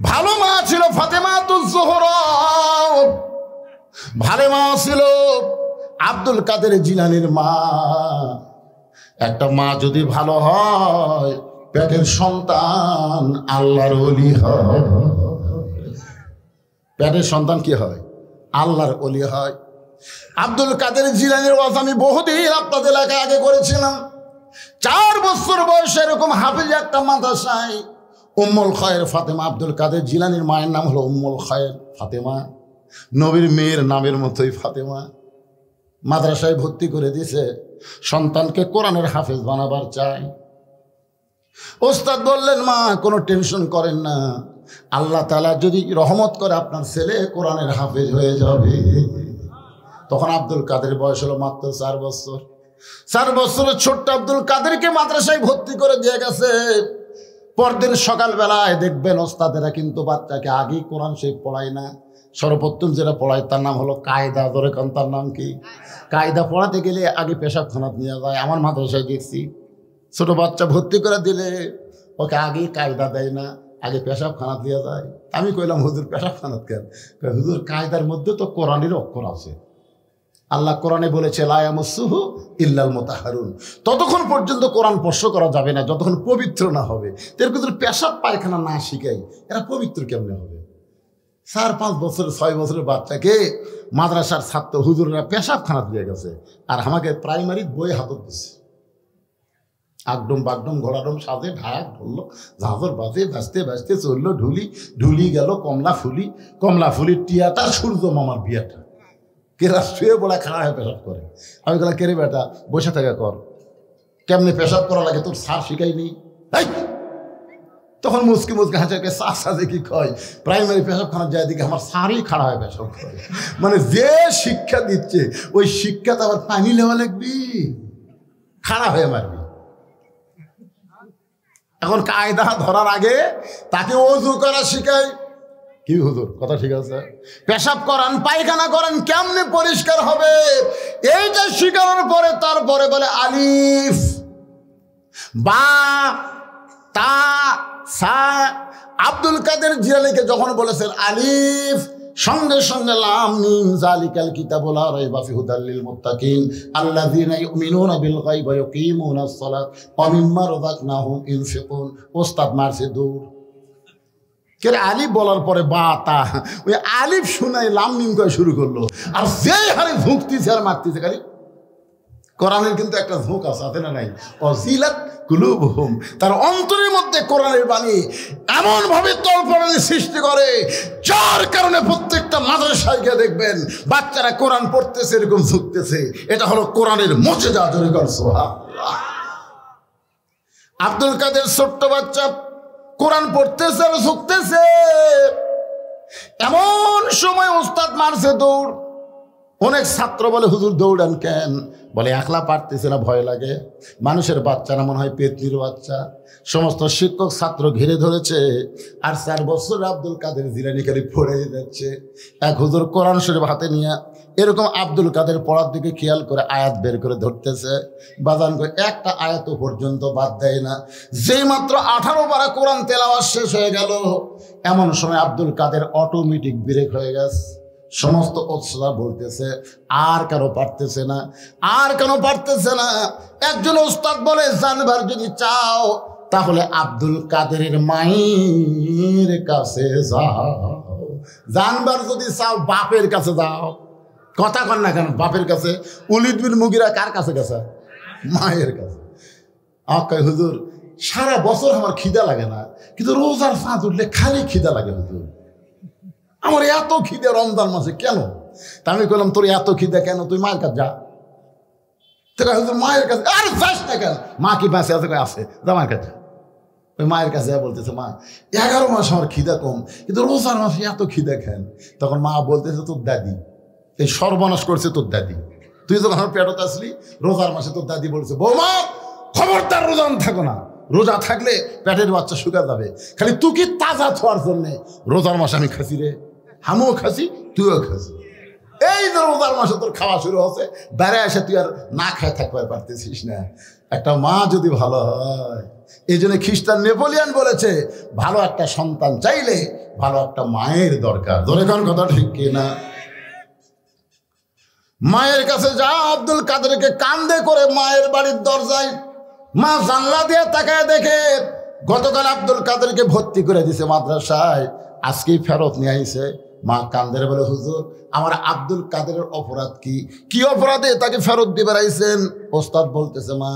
ভালো মা ছিল ফাতেমাতুজ জোহরা, ভালো মা ছিল আব্দুল কাদের জিলানীর মা। একটা মা যদি ভালো হয়, পেটের সন্তান আল্লাহর ওলি হয়। পেটের সন্তান কি হয়? আল্লাহর ওলি হয়। আব্দুল কাদের জিলানীর ওয়াজ আমি বহুদিন আপনাদের এলাকায় আগে করেছিলাম। 4 বছর বয়সে এরকম হাফিজ একটা মাদ্রাসায় উম্মুল খায়ের ফাতেমা, আব্দুল কাদের জিলানীর মায়ের নাম হলো উম্মুল খায়ের ফাতেমা, নবীর মেয়ের নামের মতোই ফাতেমা। মাদ্রাসায় ভর্তি করে দিয়েছে, সন্তানকে কোরআনের হাফেজ বানাবার চায়। ওস্তাদ বললেন, মা কোনো টেনশন করেন না, আল্লাহ তাআলা যদি রহমত করে আপনার ছেলে কোরআনের হাফেজ হয়ে যাবে। তখন আব্দুল কাদের বয়স হলো মাত্র 4 বছর। 4 বছরের ছোট্ট আব্দুল কাদেরকে মাদ্রাসায় ভর্তি করে দিয়ে গেছে। পরদিন সকালবেলায় দেখবেন ওস্তাদেরা কিন্তু বাচ্চাকে আগেই কোরআন শরীফ পড়ায় না, সর্বপ্রথম যেটা পড়ায় তার নাম হলো কায়দা। ধরে কারণ তার নাম কি? কায়দা পড়াতে গেলে আগে পেশাবখানাত নিয়ে যায়। আমার মাদ্রাসায় দেখছি ছোট বাচ্চা ভর্তি করে দিলে ওকে আগেই কায়দা দেয় না, আগে পেশাবখানাত নিয়ে যায়, আমি কইলাম হুজুর পেশাবখানাত কেন? হুজুর কায়দার মধ্যে তো কোরআনের অক্ষর আছে। আল্লাহ কোরআনে বলেছে লা ইয়ামাসসুহু ইল্লাল মুতাহহারুন, ততক্ষণ পর্যন্ত কোরআন স্পর্শ করা যাবে না যতক্ষণ পবিত্র না হবে। এর কিন্তু পেশাব পায়খানা না শিখাই এরা পবিত্র কেমনে হবে? 4-5 বছর 6 বছরের বাচ্চাকে মাদ্রাসার ছাত্র হুজুররা পেশাবখানা দিয়ে গেছে, আর আমাকে প্রাইমারি বই হাতত দিচ্ছে। আগডম বাগডম ঘোড়াডম সাজে ঢাক ধরলো, ঝাঁঝর বাজে ভাসতে ভাসতে চললো ঢুলি গেল কমলা ফুলির টিয়াটা সূর্য মামার বিয়াটা। কেরা শুয়ে বলা খাড়া হয়ে পেশাব করে। আমি বললাম কেরে বেটা বসে থাকা কর, কেমনে পেশাব করা লাগে তোর স্যার শিখাইনি? তখন মুসকি হাঁচাকে সাজে কি কয়, প্রাইমারি পেশাবখানা যায় দিকে আমার স্যারই খাড়া হয়ে পেশাব করে। মানে যে শিক্ষা দিচ্ছে ওই শিক্ষাতে আবার পানি নেওয়া লাগবি, খাড়া হয়ে মারবি। এখন কায়দা ধরার আগে তাকে ওযু করা শিখায়। কি হুজুর কথা ঠিক আছে? পেশাব করান পায়খানা করেন কেমনে পরিষ্কার হবে এইটা শিখানোর পরে তারপরে বলে আলিফ বা তা সা। আব্দুল কাদের জিলানীকে যখন বলেছেন আলিফ, সঙ্গে সঙ্গে লাম মিম যালিকাল কিতাবু লা রাইবা ফিহি হুদাল লিল মুত্তাকিন আল্লাযীনা ইউমিনুনা বিল গায়বি ওয়া ইউকিমুনাস সালাত ওয়া মিম্মা রাযাকনাহুম ইউনফিকুন। ওস্তাদ মারছে দৌড়। কে আলিফ বলার পরে বা তা, ওই আলিফ শুনাই লাম মিম করে শুরু করলো, আর যে হারে ঝুঁকতেছে আর মারতেছে। খালি কোরআনের কিন্তু একটা ঝুঁক আছে না নাই? অজিলাত কুলুবহুম, তার অন্তরের মধ্যে কোরআনের বাণী এমন ভাবে তলপড়ানি সৃষ্টি করে যার কারণে প্রত্যেকটা মাদ্রাসায় গিয়ে দেখবেন বাচ্চারা কোরআন পড়তেছে এরকম ঝুঁকতেছে। এটা হলো কোরআনের মুজিজা। জোরে কর সুবহানাল্লাহ। আব্দুল কাদের ছোট্ট বাচ্চা কোরআন পড়তেছে আর ঝুঁকতেছে। এমন সময় ওস্তাদ মারছে দৌড়। অনেক ছাত্র বলে হুজুর দৌড়ান কেন? বলে একলা পারতেছে না, ভয় লাগে। মানুষের বাচ্চা না, মনে হয় পেতনির বাচ্চা। সমস্ত শিক্ষক ছাত্র ঘিরে ধরেছে, আর 4 বছর আব্দুল কাদের জিলানী খালি পড়ে যাচ্ছে। এক হুজুর কোরআন শরীফ হাতে নিয়ে এরকম আব্দুল কাদের পড়ার দিকে খেয়াল করে আয়াত বের করে ধরতেছে। বাজান করে একটা আয়াত পর্যন্ত বাদ দেয় না। যেই মাত্র 18 পারা কোরআন তেলাওয়াত শেষ হয়ে গেল, এমন সময় আব্দুল কাদের অটোমেটিক ব্রেক হয়ে গেছে। সমস্ত ওস্তাদ বলতেছে আর কেন পারতেছে না, আর কেন পারতেছে না। একজন ওস্তাদ বলে জানবার যদি চাও তাহলে আব্দুল কাদেরের মায়ের কাছে যাও। জানবার যদি চাও বাপের কাছে যাও। কথা কন না কেন? বাপের কাছে। ওলীদ বিন মুগীরা কার কাছে গেছে? মায়ের কাছে। আকাই হুজুর সারা বছর আমার খিদা লাগে না, কিন্তু রোজার ফাঁদ উঠলে খালি খিদা লাগে হুজুর। আমার এত খিদে রমজান মাসে কেন? তা আমি বললাম তোর এত খিদে কেন? তুই মায়ের কাছে যা। হুজুর মায়ের কাছে আর যাস না কেন? মা কি বাঁচে আছে? আছে, যা মায়ের কাছে। ওই মায়ের কাছে বলতেছে মা 11 মাস আমার খিদা কম, কিন্তু রোজার মাসে এত খিদা খেন। তখন মা বলতেছে তোর দাদি এই সর্বনাশ করছে, তোর দাদি। তুই যখন আমার পেটত আসলি রোজার মাসে তোর দাদি বলছে বৌমা খবরদার রোজা থাকো না, রোজা থাকলে পেটের বাচ্চা শুকা যাবে। খালি তুই কি তাজা থাকার জন্যে রোজার মাসে আমি খাসি রে, আমিও খাসি তুইও খাসি। এই যে রোজার মাসে তোর খাওয়া শুরু হচ্ছে, বেড়ে এসে তুই আর না খায় থাকতে পারতেছিস না। একটা মা যদি ভালো হয়, এই জন্য খ্রিস্টান নেপোলিয়ান বলেছে ভালো একটা সন্তান চাইলে ভালো একটা মায়ের দরকার। ধরে কোন কথা ঠিক কিনা? মায়ের কাছে যা। আব্দুল কাদেরকে কান্দে করে মায়ের বাড়ির দরজায়, মা জানলা দিয়ে তাকায় দেখে গতকাল আব্দুল কাদেরকে ভর্তি করে দিছে মাদ্রাসায়, আজকেই ফেরত নিয়ে আইছে। মা কান্দের বলে হুজুর আমার আব্দুল কাদেরের অপরাধ কি? কি অপরাধে তাকে ফেরত দিয়ে বেড়াইছেন? ওস্তাদ বলতেছে মা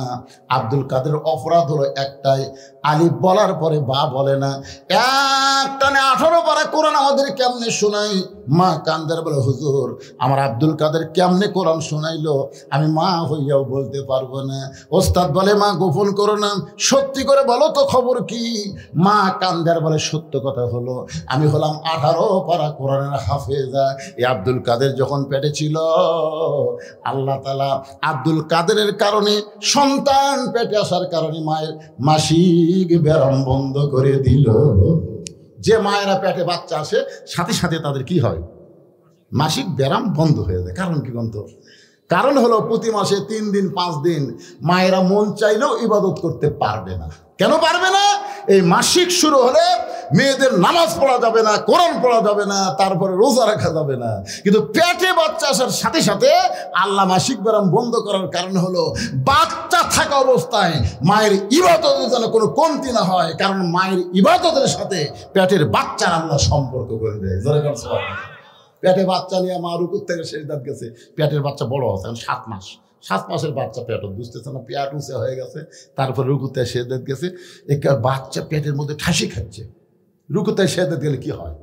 আব্দুল কাদের অপরাধ হলো একটাই, আলিফ বলার পরে বা বলে না। একটানে 18 পারা কোরআন আমাদের কেমনে শোনাই? মা কান্দের বলে হুজুর আমার আব্দুল কাদের কেমনে কোরআন শোনাইলো আমি মা হইয়াও বলতে পারবো না। ওস্তাদ বলে মা গোপন করো না, সত্যি করে বলো তো খবর কি? মা কান্দের বলে সত্য কথা হলো আমি হলাম 18 পারা কোরআনের হাফেজা। এই আব্দুল কাদের যখন পেটে ছিল, আল্লাহ তাআলা আব্দুল কাদেরের কারণে সন্তান পেটে আসার কারণে মায়ের মাসিক ব্যারাম বন্ধ করে দিল। যে মায়েরা পেটে বাচ্চা আসে সাথে সাথে তাদের কি হয়? মাসিক ব্যারাম বন্ধ হয়ে যায়। কারণ কি বন্ধ? কারণ হলো প্রতি মাসে 3 দিন 5 দিন মায়েরা মন চাইলেও ইবাদত করতে পারবে না। কেন পারবে না? এই মাসিক শুরু হলে মেয়েদের নামাজ পড়া যাবে না, কোরআন পড়া যাবে না, তারপরে রোজা রাখা যাবে না। কিন্তু পেটে বাচ্চা আসার সাথে সাথে আল্লাহ মাসিক ব্যারাম বন্ধ করার কারণ হলো বাচ্চা থাকা অবস্থায় মায়ের ইবাদতের যেন কোনো কমতি না হয়, কারণ মায়ের ইবাদতের সাথে পেটের বাচ্চার আল্লাহ সম্পর্ক করে দেয়। পেটে বাচ্চা নিয়ে মা রুকুর থেকে সেজদাত গেছে, পেটের বাচ্চা বড় আছে 7 মাস, 7 মাসের বাচ্চা পেট বুঝতেছে না, পেট উঁচে হয়ে গেছে, তারপরে রুকুতে সেজদাত গেছে, একটা বাচ্চা পেটের মধ্যে ঠাসি খাচ্ছে। রুকুতে সেজদাত গেলে কি হয়?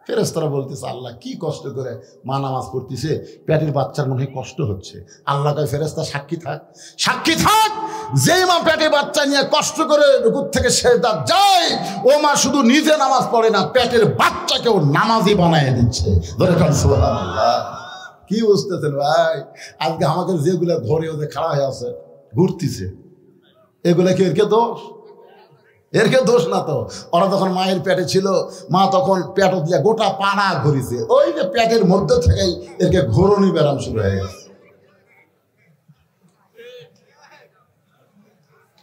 ফেরেশতারা বলতেছে আল্লাহ কি কষ্ট করে মা নামাজ পড়তেছে, পেটের বাচ্চার মনে কষ্ট হচ্ছে। আল্লাহ কয় ফেরেশতা সাক্ষী থাক, সাক্ষী থাক, যেই মা পেটে বাচ্চা নিয়ে কষ্ট করে রুকুর থেকে সেজদাত যায়, ও মা শুধু নিজে নামাজ পড়ে না, পেটের বাচ্চাকেও নামাজি বানায় দিচ্ছে। ধরে কান সুবহানাল্লাহ। কি বুঝতেছেন ভাই? আজকে আমাকে যেগুলো ধরে ওদের খাড়া হয়ে আছে ঘুরতেছে, এগুলা কি এরকে দোষ? এরকে দোষ না তো। ওরা তখন মায়ের পেটে ছিল, মা তখন পেট দিয়ে গোটা পাড়া ঘুরিছে, ওই যে পেটের মধ্যে থেকেই এরকে ঘোরনি ব্যারাম শুরু হয়ে গেছে।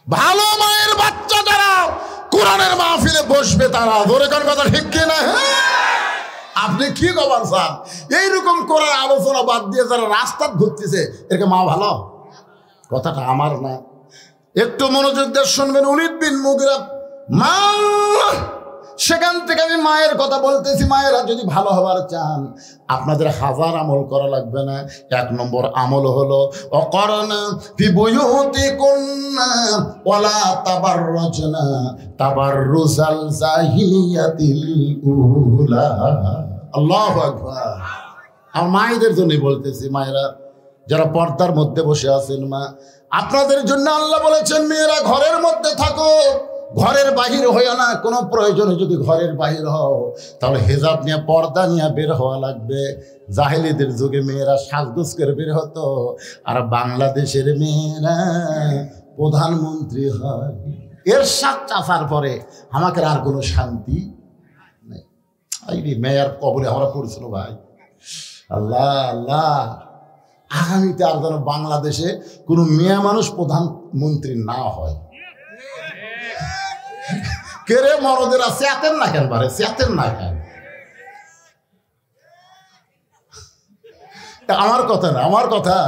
ভালো মায়ের বাচ্চা যারা কোরআনের মাহফিলে বসবে তারা, ধরে কোন কথা ঠিক কিনা? আপনি কি খবর স্যার? এইরকম করার আলোচনা বাদ দিয়ে যারা রাস্তা ঘুরতেছে এরকে মা ভালো? কথাটা আমার না, একটু মনোযোগ দিয়ে শুনবেন। ওলীদ বিন মুগীরা মা, সেখান থেকে আমি মায়ের কথা বলতেছি। মায়েরা যদি ভালো হবার চান আপনাদের 1000 আমল করা লাগবে না। 1 নম্বর আমল হলো অকরনা ফি বুয়ুতিকুন্না ওয়ালা তাবাররাজনা তাবাররুজাল জাহিলিয়াতিল উলা। আল্লাহু আকবার। আর মায়েদের জন্য বলতেছি, মায়েরা যারা পর্দার মধ্যে বসে আছেন, মা আপনাদের জন্য আল্লাহ বলেছেন মেয়েরা ঘরের মধ্যে থাকো, ঘরের বাহির হইও না। কোনো প্রয়োজনে যদি ঘরের বাহির হও তাহলে হেজাব নিয়ে পর্দা নিয়ে বের হওয়া লাগবে। জাহেলিদের যুগে মেয়েরা সাজগোজ করে বের হতো, আর বাংলাদেশের মেয়েরা প্রধানমন্ত্রী হয়। এরশাদ চাচার পরে আমাকে আর কোনো শান্তি নেই। এই মেয়ের কবরে আমরা পড়ছিল ভাই। আল্লাহ আল্লাহ, আগামীতে আর যেন বাংলাদেশে কোনো মেয়ে মানুষ প্রধানমন্ত্রী না হয়। কেরে মরদেরা চেতেন না কেন? বারে চেতেন না কেন? আমার কথা না, আমার কথা।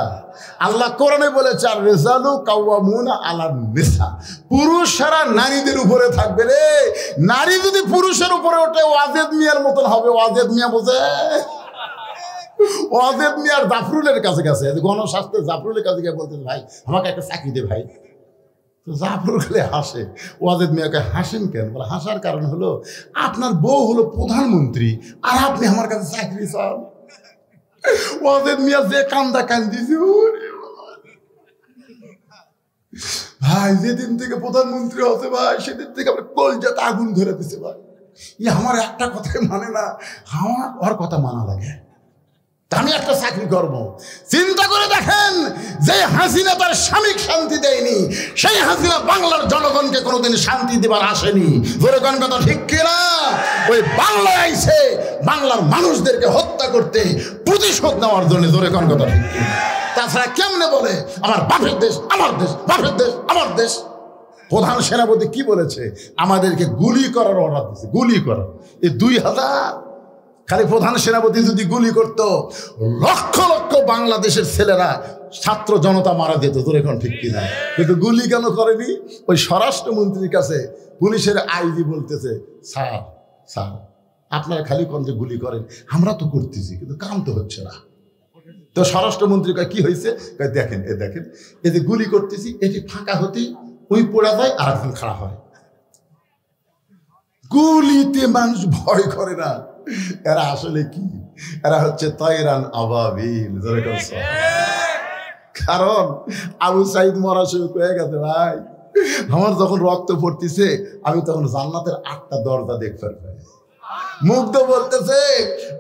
আল্লাহ কোরআনে বলেছে আর রিজালু কাওয়ামুনা আলান নিসা, পুরুষরা নারীদের উপরে থাকবে রে। নারী যদি পুরুষের উপরে ওঠে ওয়াজেদ মিয়ার মতন হবে। ওয়াজেদ মিয়া বোঝে? ওয়াজেদ মিয়ার জাফরুলের কাছে গেছে, গণস্বাস্থ্যের জাফরুলের কাছে গিয়ে বলতেছে ভাই আমাকে একটা চাকরি দে ভাই। তো জাফরুল খালি হাসে। ওয়াজেদ মিয়াকে হাসেন কেন? বলে হাসার কারণ হলো আপনার বউ হলো প্রধানমন্ত্রী আর আপনি আমার কাছে চাকরি চান। ওয়াজেদ মিয়া যে কান্দা কান্দিছে ভাই, যেদিন থেকে প্রধানমন্ত্রী হতে ভাই সেদিন থেকে আমার কলজাতে আগুন ধরে দিছে ভাই। আমার একটা কথাই মানে না, আমার ওর কথা মানা লাগে। আমি একটা চাকরি করবো। চিন্তা করে দেখেন, যে হাসিনা তার স্বামীকে শান্তি দেয়নি, সেই হাসিনা বাংলার জনগণকে কোনোদিন শান্তি দেবার আসেনি। জোরেগণ কথা ঠিক কিনা? ওই বাংলায় আইছে বাংলার মানুষদেরকে হত্যা করতে, প্রতিশোধ নেওয়ার জন্য। জোরেগণ কথা ঠিক কিনা? তাছাড়া কেমনে বলে আমার বাপের দেশ, আমার দেশ, বাপের দেশ, আমার দেশ? প্রধান সেনাপতি কি বলেছে? আমাদেরকে গুলি করার অর্ডার দিচ্ছে, গুলি করা। এই 2000 খালি প্রধান সেনাপতি যদি গুলি করত, লক্ষ লক্ষ বাংলাদেশের ছেলেরা ছাত্র জনতা মারা যেত। তোর এখন ঠিক কিনা? কিন্তু গুলি কেন করেনি? ওই স্বরাষ্ট্রমন্ত্রীর কাছে পুলিশের আইজি বলতেছে স্যার স্যার আপনারা খালি কোন যে গুলি করেন, আমরা তো করতেছি কিন্তু কাম তো হচ্ছে না। তো স্বরাষ্ট্রমন্ত্রী কয় কি হয়েছে? দেখেন দেখেন এই যে গুলি করতেছি, এটি ফাঁকা হতেই ওই পড়া যায় আর একজন খাড়া হয়। গুলিতে মানুষ ভয় করে না। এরা আসলে কি? এরা হচ্ছে তয়রান আবাবিল। কারণ আবু সাইদ মরা শুরু হয়ে গেছে ভাই। আমার যখন রক্ত পড়তেছে আমি তখন জান্নাতের 8টা দরজা দেখতে পাই। মুগ্ধ বলতেছে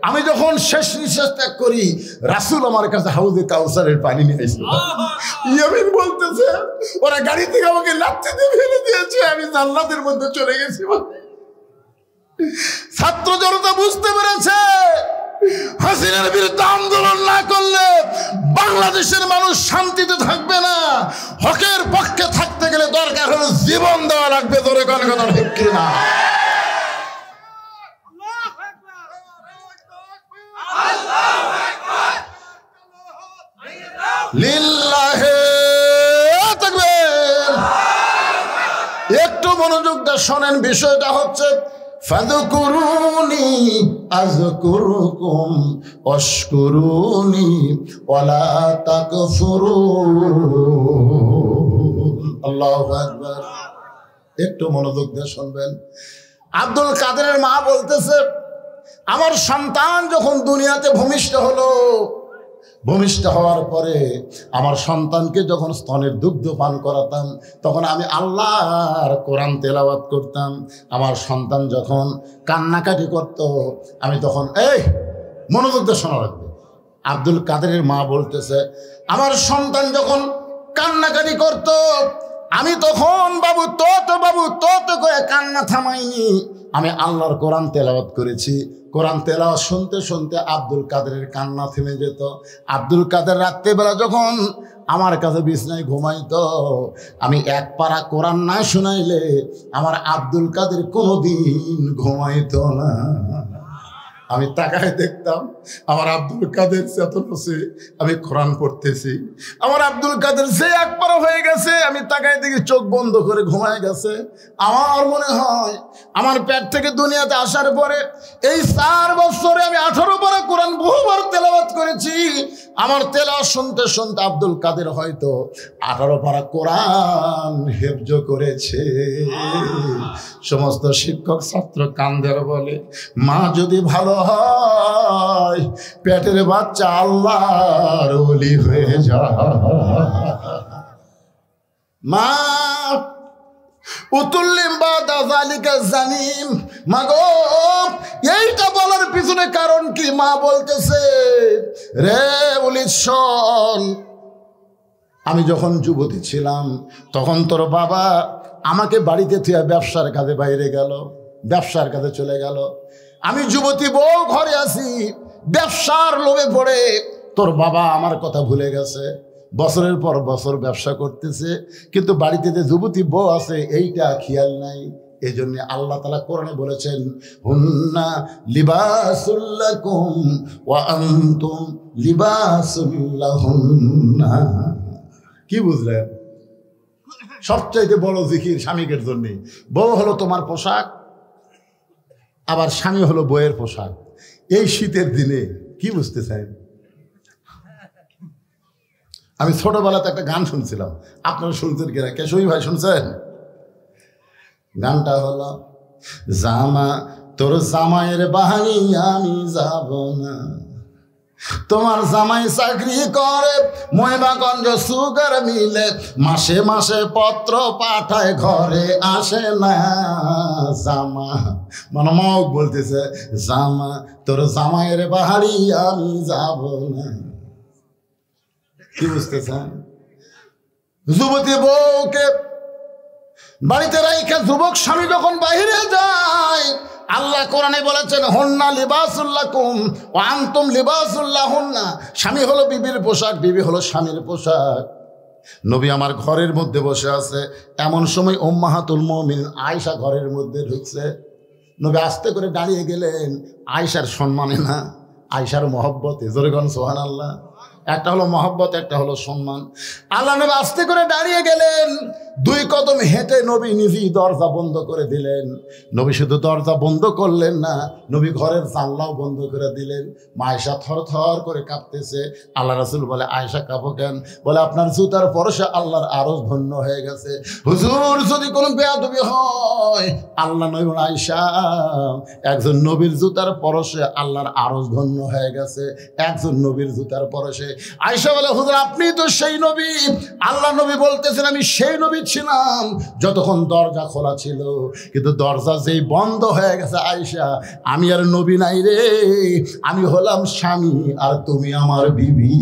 আমি যখন শেষ নিঃশ্বাস ত্যাগ করি রাসূল আমার কাছে হাউজে কাউসারের পানি নিয়ে এসেছিল। ইয়ামিন বলতেছে ওরা গাড়ি থেকে আমাকে লাথি দিয়ে ফেলে দিয়েছে, আমি জান্নাতের মধ্যে চলে গেছি। ছাত্র জনতা বুঝতে পেরেছে হাসিনার বিরুদ্ধে আন্দোলন না করলে বাংলাদেশের মানুষ শান্তিতে থাকবে না। হকের পক্ষে থাকতে গেলে দরকার হলো জীবন দেওয়া লাগবে। ধরে কোন কথা ঠিক কিনা? লিল্লাহে তাকবীর। একটু মনোযোগ দিয়ে শোনেন, বিষয়টা হচ্ছে ফাযকুরুনি আযকুরুকুম ওয়াশকুরুনি ওয়ালা তাকফুরুন। আল্লাহু আকবার। একটু মনোযোগ দিয়ে শুনবেন। আব্দুল কাদেরের মা বলতেছে, আমার সন্তান যখন দুনিয়াতে ভূমিষ্ঠ হলো, ভূমিষ্ঠ হওয়ার পরে আমার সন্তানকে যখন স্তনের দুগ্ধ পান করাতাম, তখন আমি আল্লাহর কোরআন তেলাওয়াত করতাম। আমার সন্তান যখন কান্নাকাটি করত, আমি তখন মনোযোগ দিয়ে শোনা রাখবে। আব্দুল কাদেরের মা বলতেছে, আমার সন্তান যখন কান্নাকাটি করত, আমি তখন বাবু তত করে কান্না থামাইনি, আমি আল্লাহর কোরআন তেলাওয়াত করেছি। কোরআন তেলাওয়াত শুনতে শুনতে আব্দুল কাদেরের কান্না থেমে যেত। আব্দুল কাদের রাত্রেবেলা যখন আমার কাছে বিছনায় ঘুমাইতো, আমি এক পারা কোরআন না শুনাইলে আমার আব্দুল কাদের কোনোদিন ঘুমাইতো না। আমি তাকায় দেখতাম আমার আব্দুল কাদের চেতনছে, আমি কোরআন পড়তেছি। আমার আব্দুল কাদের যে একবার হয়ে গেছে, আমি তাকায় দেখি চোখ বন্ধ করে ঘুমায় গেছে। আমার মনে হয় আমার পেট থেকে দুনিয়াতে আসার পরে এই 4 বছরে আমি 18 পারা কোরআন বহুবার তেলাওয়াত করেছি। আমার তেলাওয়াত শুনতে শুনতে আব্দুল কাদের হয়তো 18 পারা কোরআন হেফজ করেছে। সমস্ত শিক্ষক ছাত্র কান্দের বলে, মা যদি ভালো হয় পেটের বাচ্চা আল্লাহর ওলি হয়ে যায়। মা উতুল্লিম বাদা যালিকা জানিম। মাগো, এইটা বলার পিছনে কারণ কি? মা বলতেছে, রে উলিস শোন, আমি যখন যুবতী ছিলাম তখন তোর বাবা আমাকে বাড়িতে থুয়া ব্যবসার কাজে বাইরে গেল, ব্যবসার কাজে চলে গেল। আমি যুবতী বউ ঘরে আছি, ব্যবসার লোভে পড়ে তোর বাবা আমার কথা ভুলে গেছে। বছরের পর বছর ব্যবসা করতেছে, কিন্তু বাড়িতে যে যুবতী বউ আছে এইটা খেয়াল নাই। এই জন্য আল্লাহ তাআলা কোরআনে বলেছেন, হুন্না লিবাসুল লাকুম ওয়া আনতুম লিবাসুল লাহুন্না। কি বুঝলেন? সবচাইতে বড় জিকির স্বামীকের জন্য। বউ হলো তোমার পোশাক, আবার স্বামী হলো বইয়ের পোশাক। এই শীতের দিনে কি বুঝতে চাই? আমি ছোটবেলাতে একটা গান শুনছিলাম, আপনারা শুনছেন কিনা? কেশবী ভাই শুনছেন? গানটা হলো, জামা তোর জামাইয়ের বাহানি আমি যাব না, তোমার জামাই চাকরি করে মহিমাগঞ্জ সুগার মিলে, মাসে মাসে পত্র পাঠায় ঘরে আসে না। জামা মানে মগ বলতেছে, জামা তোর জামাইয়ের বাহারি আমি যাব না। কি বুঝতেছেন? যুবতী বউকে বাড়িতে রাইখা যুবক স্বামী যখন বাহিরে যায়, আল্লাহ কোরআনে বলেছেন, হুন্না লিবাসুল লাকুম ওয়া আনতুম লিবাসুল লাহুন্না। স্বামী হলো বিবির পোশাক, বিবি হলো স্বামীর পোশাক। নবী আমার ঘরের মধ্যে বসে আছে, এমন সময় উম্মাহাতুল মুমিনিন আয়েশা ঘরের মধ্যে ঢুকছে। নবী আস্তে করে দাঁড়িয়ে গেলেন, আয়েশার সম্মানে না, আয়েশার মহব্বতে। জোরে গণ সুবহানাল্লাহ। একটা হলো মহব্বত, একটা হলো সম্মান। আল্লাহ নবী আস্তে করে দাঁড়িয়ে গেলেন, 2 কদম হেঁটে নবী নিজেই দরজা বন্ধ করে দিলেন। নবী শুধু দরজা বন্ধ করলেন না, নবী ঘরের জানলাও বন্ধ করে দিলেন। মা আয়েশা থর থর করে কাঁপতেছে। আল্লাহ রাসূল বলে, আয়েশা কাঁপো কেন? বলে, আপনার জুতার পরশে আল্লাহর আরশ ধন্য হয়ে গেছে। হুজুর, যদি কোনো বেয়াদবি হয়, আল্লাহ নবী বলে, আয়েশা, একজন নবীর জুতার পরশে আল্লাহর আরশ ধন্য হয়ে গেছে, একজন নবীর জুতার পরশে। আয়েশা বলে, হুজুর আপনি তো সেই নবী। আল্লাহ নবী বলতেছেন, আমি সেই নবী ছিলাম যতক্ষণ দরজা খোলা ছিল, কিন্তু দরজা যেই বন্ধ হয়ে গেছে আয়েশা, আমি আর নবী নাই রে, আমি হলাম স্বামী আর তুমি আমার বিবি।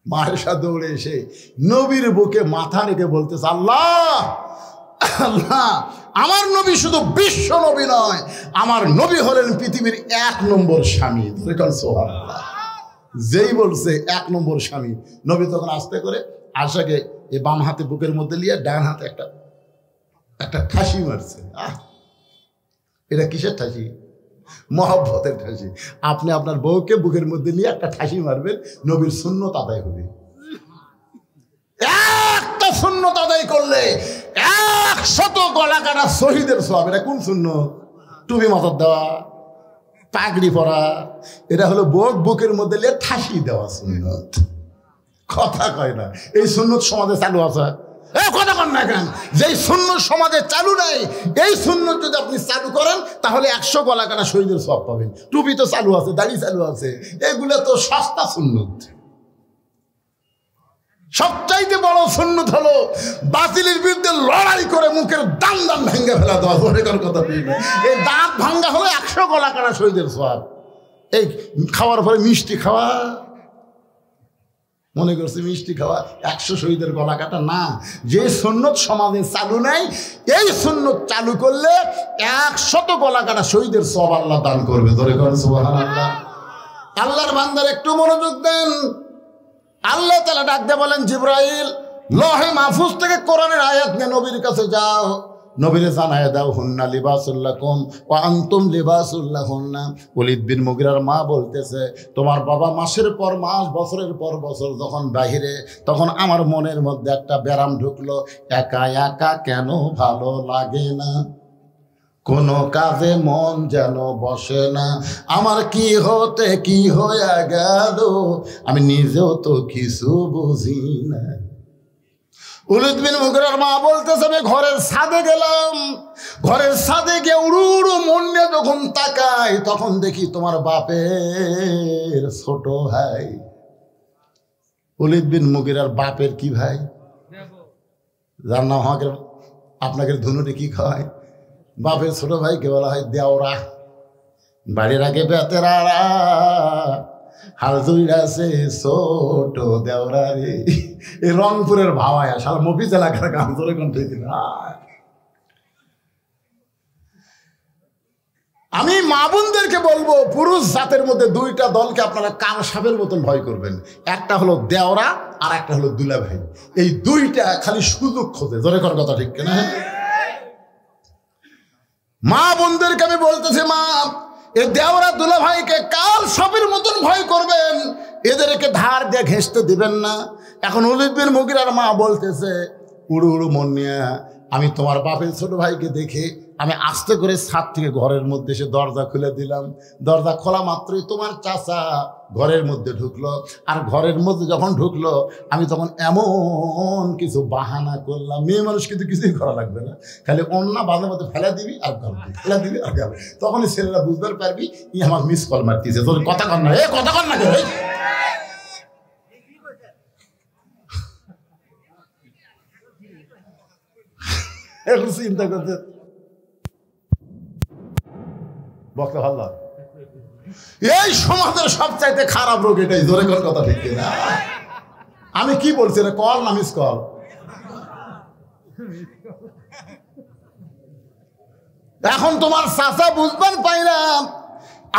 আয়েশা দৌড়ে এসে নবীর বুকে মাথা রেখে বলতেছে, আল্লাহ আল্লাহ, আমার নবী শুধু বিশ্ব নবী নয়, আমার নবী হলেন পৃথিবীর 1 নম্বর স্বামী। সুবহানাল্লাহ। যেই বলছে 1 নম্বর স্বামী, নবী তখন আস্তে করে আয়েশাকে এই বাম হাতে বুকের মধ্যে নিয়ে ডান হাতে একটা ঠাসি মারছে। এটা কিসের ঠাসি? মহব্বতের ঠাসি। আপনি আপনার বউকে বুকের মধ্যে নিয়ে একটা ঠাসি মারবেন, নবীর সুন্নত আদায় হবে। একটা সুন্নত আদায় করলে 100 গলা কাটা শহীদের সওয়াব। এটা কোন সুন্নত? টুপি মাথার দেওয়া, পাগড়ি পরা, এটা হলো বুকের মধ্যে নিয়ে ঠাসি দেওয়া সুন্নত। কথা কয় না, এই সুন্নত সমাজে চালু আছে। কথা কন না কেন? যেই সুন্নত সমাজে চালু নাই, এই সুন্নত যদি আপনি চালু করেন তাহলে 100 গলা কাটা শহীদের সওয়াব পাবেন। টুপি তো চালু আছে, দাড়ি চালু আছে, এগুলো তো সস্তা সুন্নত। সবচাইতে বড় সুন্নত হলো বাতিলের বিরুদ্ধে লড়াই করে মুখের দান দান ভেঙে ফেলা দেওয়া। কথা এই দাঁত ভাঙ্গা হলো 100 গলা কাটা শহীদের সওয়াব। এই খাওয়ার পরে মিষ্টি খাওয়া, মনে করছে মিষ্টি খাওয়া 100 শহীদের গলা কাটা না। যে সুন্নত সমাজে চালু নাই, এই সুন্নত চালু করলে 100 গলা কাটা শহীদের সওয়াব আল্লাহ দান করবে। ধরে করেন সুবহানাল্লাহ। আল্লাহর বান্দার একটু মনোযোগ দেন। আল্লাহ তাআলা ডাক দিয়ে বলেন, জিবরাইল লহে মাহফুজ থেকে কোরআনের আয়াত নিয়ে নবীর কাছে যাও, নবীরে জানায় দাও, হুন্না লিবাসুল লাকুম ওয়া আনতুম লিবাসুল লাহুন্না। ওলীদ বিন মুগীরার মা বলতেছে, তোমার বাবা মাসের পর মাস, বছরের পর বছর যখন বাহিরে, তখন আমার মনের মধ্যে একটা ব্যারাম ঢুকলো, একা একা কেন ভালো লাগে না, কোনো কাজে মন যেন বসে না, আমার কি হতে কি হয়ে গেল, আমি নিজেও তো কিছু বুঝি না। ওলীদ বিন মুগীরার মা বলতেছে, আমি ঘরের ছাদে গেলাম, ঘরের ছাদে গিয়ে উড়ু উড়ু মন নিয়ে যখন তাকাই, তখন দেখি তোমার বাপের ছোট ভাই। ওলীদ বিন মুগীরার বাপের কি ভাই? যার নাম আমাকে আপনাকে ধনুটি কি খাওয়ায়? বাপের ছোট ভাইকে বলা হয় দেওরা। বাড়ির আগে বেতেরা হাল ধুইরাছে ছোট দেওরা রে। এই রংপুরের ভাওয়ায় সারা মফিজ এলাকার গান ধরে কোন ঠিক না। আমি মা বোনদেরকে বলবো, পুরুষ জাতের মধ্যে 2টা দলকে আপনারা কাল সাপের মতন ভয় করবেন। একটা হলো দেওরা আর একটা হলো দুলাভাই। এই 2টা খালি সুযোগ খোঁজে। ধরে কোন কথা ঠিক কিনা? মা বোনদেরকে আমি বলতেছি, মা এ দেওরা দুলাভাইকে কাল সাপের মতন ভয় করবেন, এদেরকে ধার দিয়ে ঘেঁষতে দিবেন না। এখন ওলীদ বিন মুগীরার মা বলতেছে, উড়ু উড়ু মন নিয়ে আমি তোমার বাপের ছোট ভাইকে দেখে আমি আস্তে করে ছাদ থেকে ঘরের মধ্যে এসে দরজা খুলে দিলাম। দরজা খোলা মাত্রই তোমার চাচা ঘরের মধ্যে ঢুকলো। আর ঘরের মধ্যে যখন ঢুকলো, আমি তখন এমন কিছু বাহানা করলাম, মেয়ে মানুষ কিন্তু কিছুই করা লাগবে না, খালি অন্যা বাঁধে মধ্যে ফেলা দিবি আর ফেলা দিবি আর গাল। তখনই ছেলেরা বুঝতে পারবি ই আমার মিস কল মারতেছে। তোর কথা কর না, কথা কর না, এখন চিন্তা করতে বক্তা ভাল্লা। এই সমাজের সবচাইতে খারাপ রোগ এটাই। ধরে কোন কথা ঠিক না? আমি কি বলছি রে, কল না মিস কল? এখন তোমার চাচা বুঝবেন পাই না,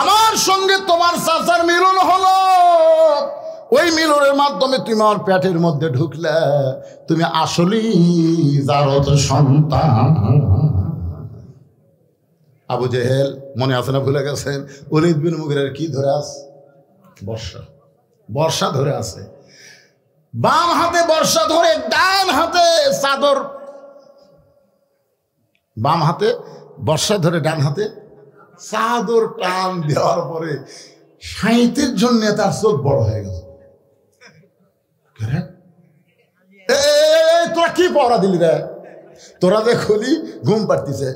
আমার সঙ্গে তোমার চাচার মিলন হলো। ওই মিলনের মাধ্যমে তুমি আমার পেটের মধ্যে ঢুকলে, তুমি আসলেই জারদ সন্তান। আবু জেহেল মনে আছে না, ভুলে গেছেন? ওলীদ বিন মুগীরার কি ধরে আছে? বর্ষা। বর্ষা ধরে আছে। বাম হাতে বর্ষা ধরে, ডান হাতে চাদর। বাম হাতে বর্ষা ধরে, ডান হাতে চাদর টান দেওয়ার পরে 37 জন্য তার চোখ বড় হয়ে গেছে। তোরা কি পড়া দিলি রে? তোরা যে খুলি ঘুম পাড়তিছে,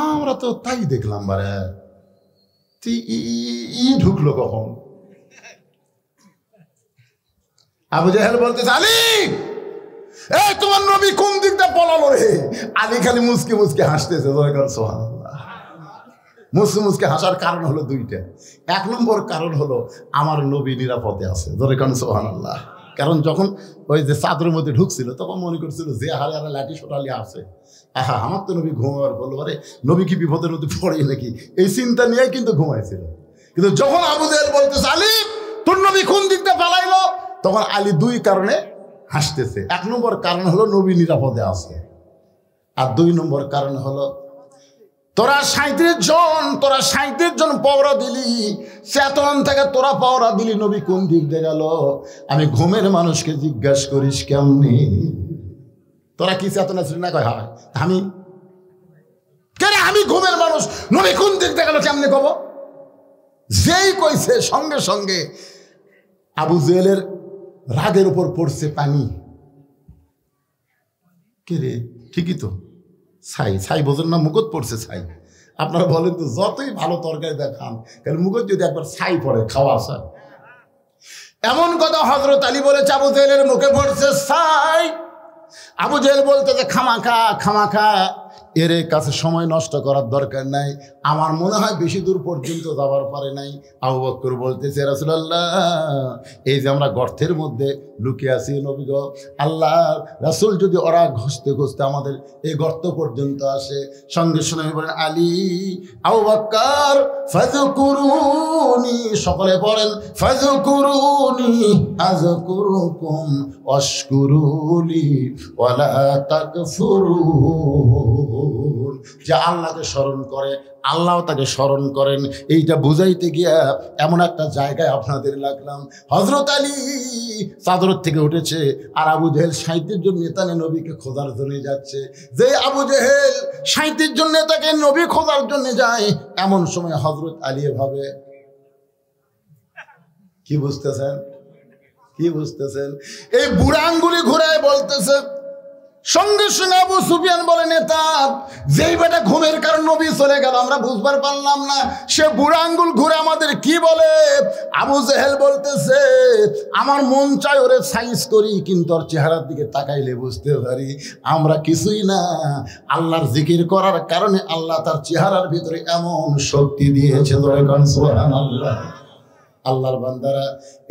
আমরা তো তাই দেখলাম। বারে ই ঢুকলো কখন? আবু জেহেল বলতেছে, আলী এই তোমার নবী কোন দিকটা পলালো রে? আলী খালি মুসকে মুসকে হাসতেছে। সুবহানাল্লাহ। মুসকে মুসকে হাসার কারণ হলো 2টা। 1 নম্বর কারণ হলো আমার নবী নিরাপদে আছে। ধরে কারণ সুবহানাল্লাহ। কারণ যখন ওই যে চাদরের মধ্যে ঢুকছিল, তখন মনে করছিল যে হারে হারে লাঠি সোটালি আছে, আহা আমার তো নবী ঘুমাবার বললো, আরে নবী কি বিপদের মধ্যে পড়ে নাকি, এই চিন্তা নিয়ে কিন্তু ঘুমাইছিল। কিন্তু যখন আবু জেহেল বলতেছে, আলী তোর নবী কোন দিকটা পালাইলো, তখন আলী 2 কারণে হাসতেছে। 1 নম্বর কারণ হলো নবী নিরাপদে আছে, আর 2 নম্বর কারণ হলো তোরা 37 জন পাওরা দিলি, চেতন থেকে তোরা পাওরা দিলি, নবী কোন দিক দিয়ে গেল? আমি ঘুমের মানুষকে জিজ্ঞাসা করিস কেমনি? তোরা কি চেতনা ছিল না? কয় হয় আমি ঘুমের মানুষ, নবী কোন দিক দিয়ে গেল কেমনি কব? যেই কইছে সঙ্গে সঙ্গে আবু জেহেলের রাগের উপর পড়ছে পানি। কে রে? ঠিকই তো, ছাই বোঝেন না? মুকুট পড়ছে ছাই। আপনারা বলেন তো, যতই ভালো তরকারি দেখান, কারণ মুকুট যদি একবার ছাই পড়ে খাওয়া আসা। এমন কথা হযরত আলী বলেছে, আবু জেহেলের মুখে পড়ছে ছাই। আবু জেহেল বলতেছে খামাখা এর কাছে সময় নষ্ট করার দরকার নাই, আমার মনে হয় বেশি দূর পর্যন্ত যাবার পারে নাই। আবু বকর বলতেছে, রাসূলুল্লাহ, এই যে আমরা গর্তের মধ্যে লুকিয়ে আছি নবী গো, আল্লাহ রাসূল যদি ওরা ঘুষতে ঘুষতে আমাদের এই গর্ত পর্যন্ত আসে, সঙ্গে সঙ্গে বলেন আলী, আবু বকর ফাযকুরুনি, সকলে বলেন ফাযকুরুনি আযকুরুকুম ওয়াশকুরুলি ওয়ালা তাকফুরুন। যে আল্লাহকে স্মরণ করে আল্লাহ তাকে স্মরণ করেন, এইটা বুঝাইতে গিয়া এমন একটা জায়গায় আপনাদের লাগলাম। হযরত আলী চাদর থেকে উঠেছে, আর আবু জেহেল 37 জন নেতা নিয়ে নবীকে খোঁজার জন্য যাচ্ছে। যে আবু জেহেল 37 জন নেতাকে নবী খোঁজার জন্য যায়, এমন সময় হযরত আলী ভাবে, কি বুঝতেছেন? এই বুড়া আঙ্গুলি ঘুরায় বলতেছে। সঙ্গে সঙ্গে আবু সুফিয়ান বলে, নেতা, যেই বেটা ঘুমের কারণ নবী চলে গেল, আমরা বুঝবার পারলাম না, সে বুড়া আঙ্গুল ঘুরে আমাদের কি বলে? আবু জেহেল বলতেছে, আমার মন চায় ওরে সাইজ করি, কিন্তু ওর চেহারার দিকে তাকাইলে বুঝতে পারি আমরা কিছুই না। আল্লাহর জিকির করার কারণে আল্লাহ তার চেহারার ভিতরে এমন শক্তি দিয়েছে। সুবহানাল্লাহ। আল্লাহর বান্দারা,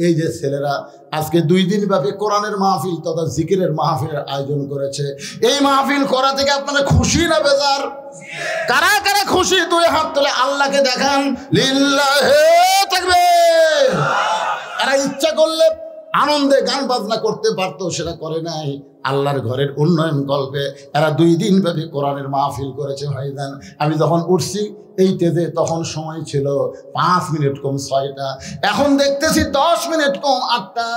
এই যে ছেলেরা আজকে 2 দিন ব্যাপী কোরআনের মাহফিল তথা জিকিরের মাহফিলের আয়োজন করেছে, এই মাহফিল করা থেকে আপনারা খুশি না বেজার? কারা কারা খুশি? 2 হাত তুলে আল্লাহকে দেখান। লিল্লাহি তাকবীর। এরা ইচ্ছা করলে আনন্দে গান বাজনা করতে পারতো, সেটা করে নাই। আল্লাহর ঘরের উন্নয়ন কল্পে এরা 2 দিন ব্যাপী কোরআনের মাহফিল করেছে। ভাইজান, আমি যখন উঠছি এই তেজে, তখন সময় ছিল 5 মিনিট কম 6টা, এখন দেখতেছি 10 মিনিট কম 8টা।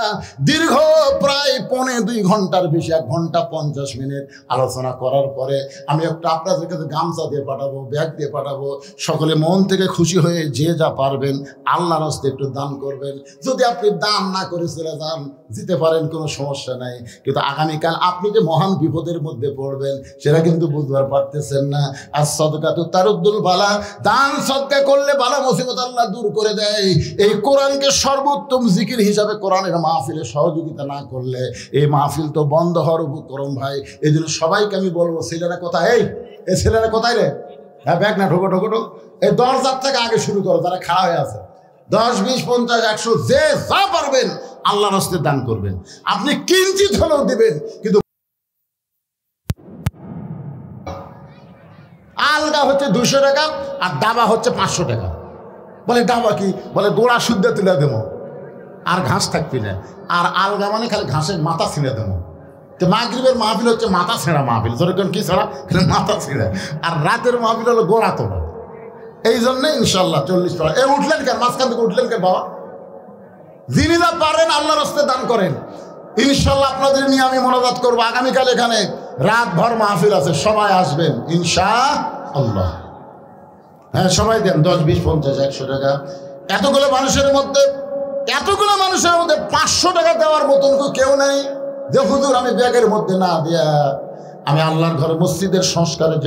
দীর্ঘ প্রায় 2.25 ঘন্টার বেশি, 1 ঘন্টা 50 মিনিট আলোচনা করার পরে আমি একটা আপনাদের কাছে গামছা দিয়ে পাঠাবো, ব্যাগ দিয়ে পাঠাবো। সকলে মন থেকে খুশি হয়ে যে যা পারবেন আল্লাহর রাস্তায় একটু দান করবেন। যদি আপনি দান না করে চলে যান, যেতে পারেন, কোনো সমস্যা নাই, কিন্তু আগামীকাল আপনি যে মহান বিপদের মধ্যে পড়বেন সেটা কিন্তু বুঝবার পারতেছেন না। আর সদকাতু তারুদ্দুল বালা, দান সদকা করলে বালা মুসিবত আল্লাহ দূর করে দেয়। এই কোরআনকে সর্বোত্তম জিকির হিসাবে কোরআনের মাহফিলে সহযোগিতা না করলে এই মাহফিল তো বন্ধ হওয়ার উপক্রম ভাই। এই জন্য সবাইকে আমি বলবো, ছেলেরা কোথায়? এই ছেলেরা কোথায় রে? হ্যাঁ, ব্যাগ না, ঢোকো, এই দরজার থেকে আগে শুরু করো, যারা খাওয়া হয়ে আছে। 10, 20, 50, 100 যে যা পারবেন আল্লাহর রাস্তায় দান করবেন। আপনি কিঞ্চিত হলেও দিবেন, কিন্তু আলগা হচ্ছে 200 টাকা আর দাবা হচ্ছে 500 টাকা। বলে দাবা কি? বলে গোড়া শুদ্ধ তুলে দেবো, আর ঘাস থাকবি না। আর আলগা মানে খালি ঘাসের মাথা ছিঁড়ে দেবো। তো মাগরিবের মাহফিল হচ্ছে মাথা ছেঁড়া মাহফিল, যেরকম কি ছাড়া মাথা ছিঁড়ে, আর রাতের মাহফিল হলো গোড়া তোলা। এই জন্যে ইনশাল্লাহ 40 টাকা। এ উঠলেন কেন? মাঝখান থেকে উঠলেন কেন বাবা? যিনি যা পারেন আল্লাহর রাস্তায় দান করেন। ইনশাল্লাহ আপনাদের নিয়ে আমি মোনাজাত করবো। আগামীকাল এখানে রাতভর মাহফিল আছে, সবাই আসবেন ইনশাআল্লাহ। হ্যাঁ, সবাই দেন 10, 20, 50, 100 টাকা। এতগুলো মানুষের মধ্যে 500 টাকা দেওয়ার মতন কেউ নেই যে হুজুর আমি ব্যাগের মধ্যে না দিয়া আমি আল্লাহর ঘরে মসজিদের সংস্কারের জন্য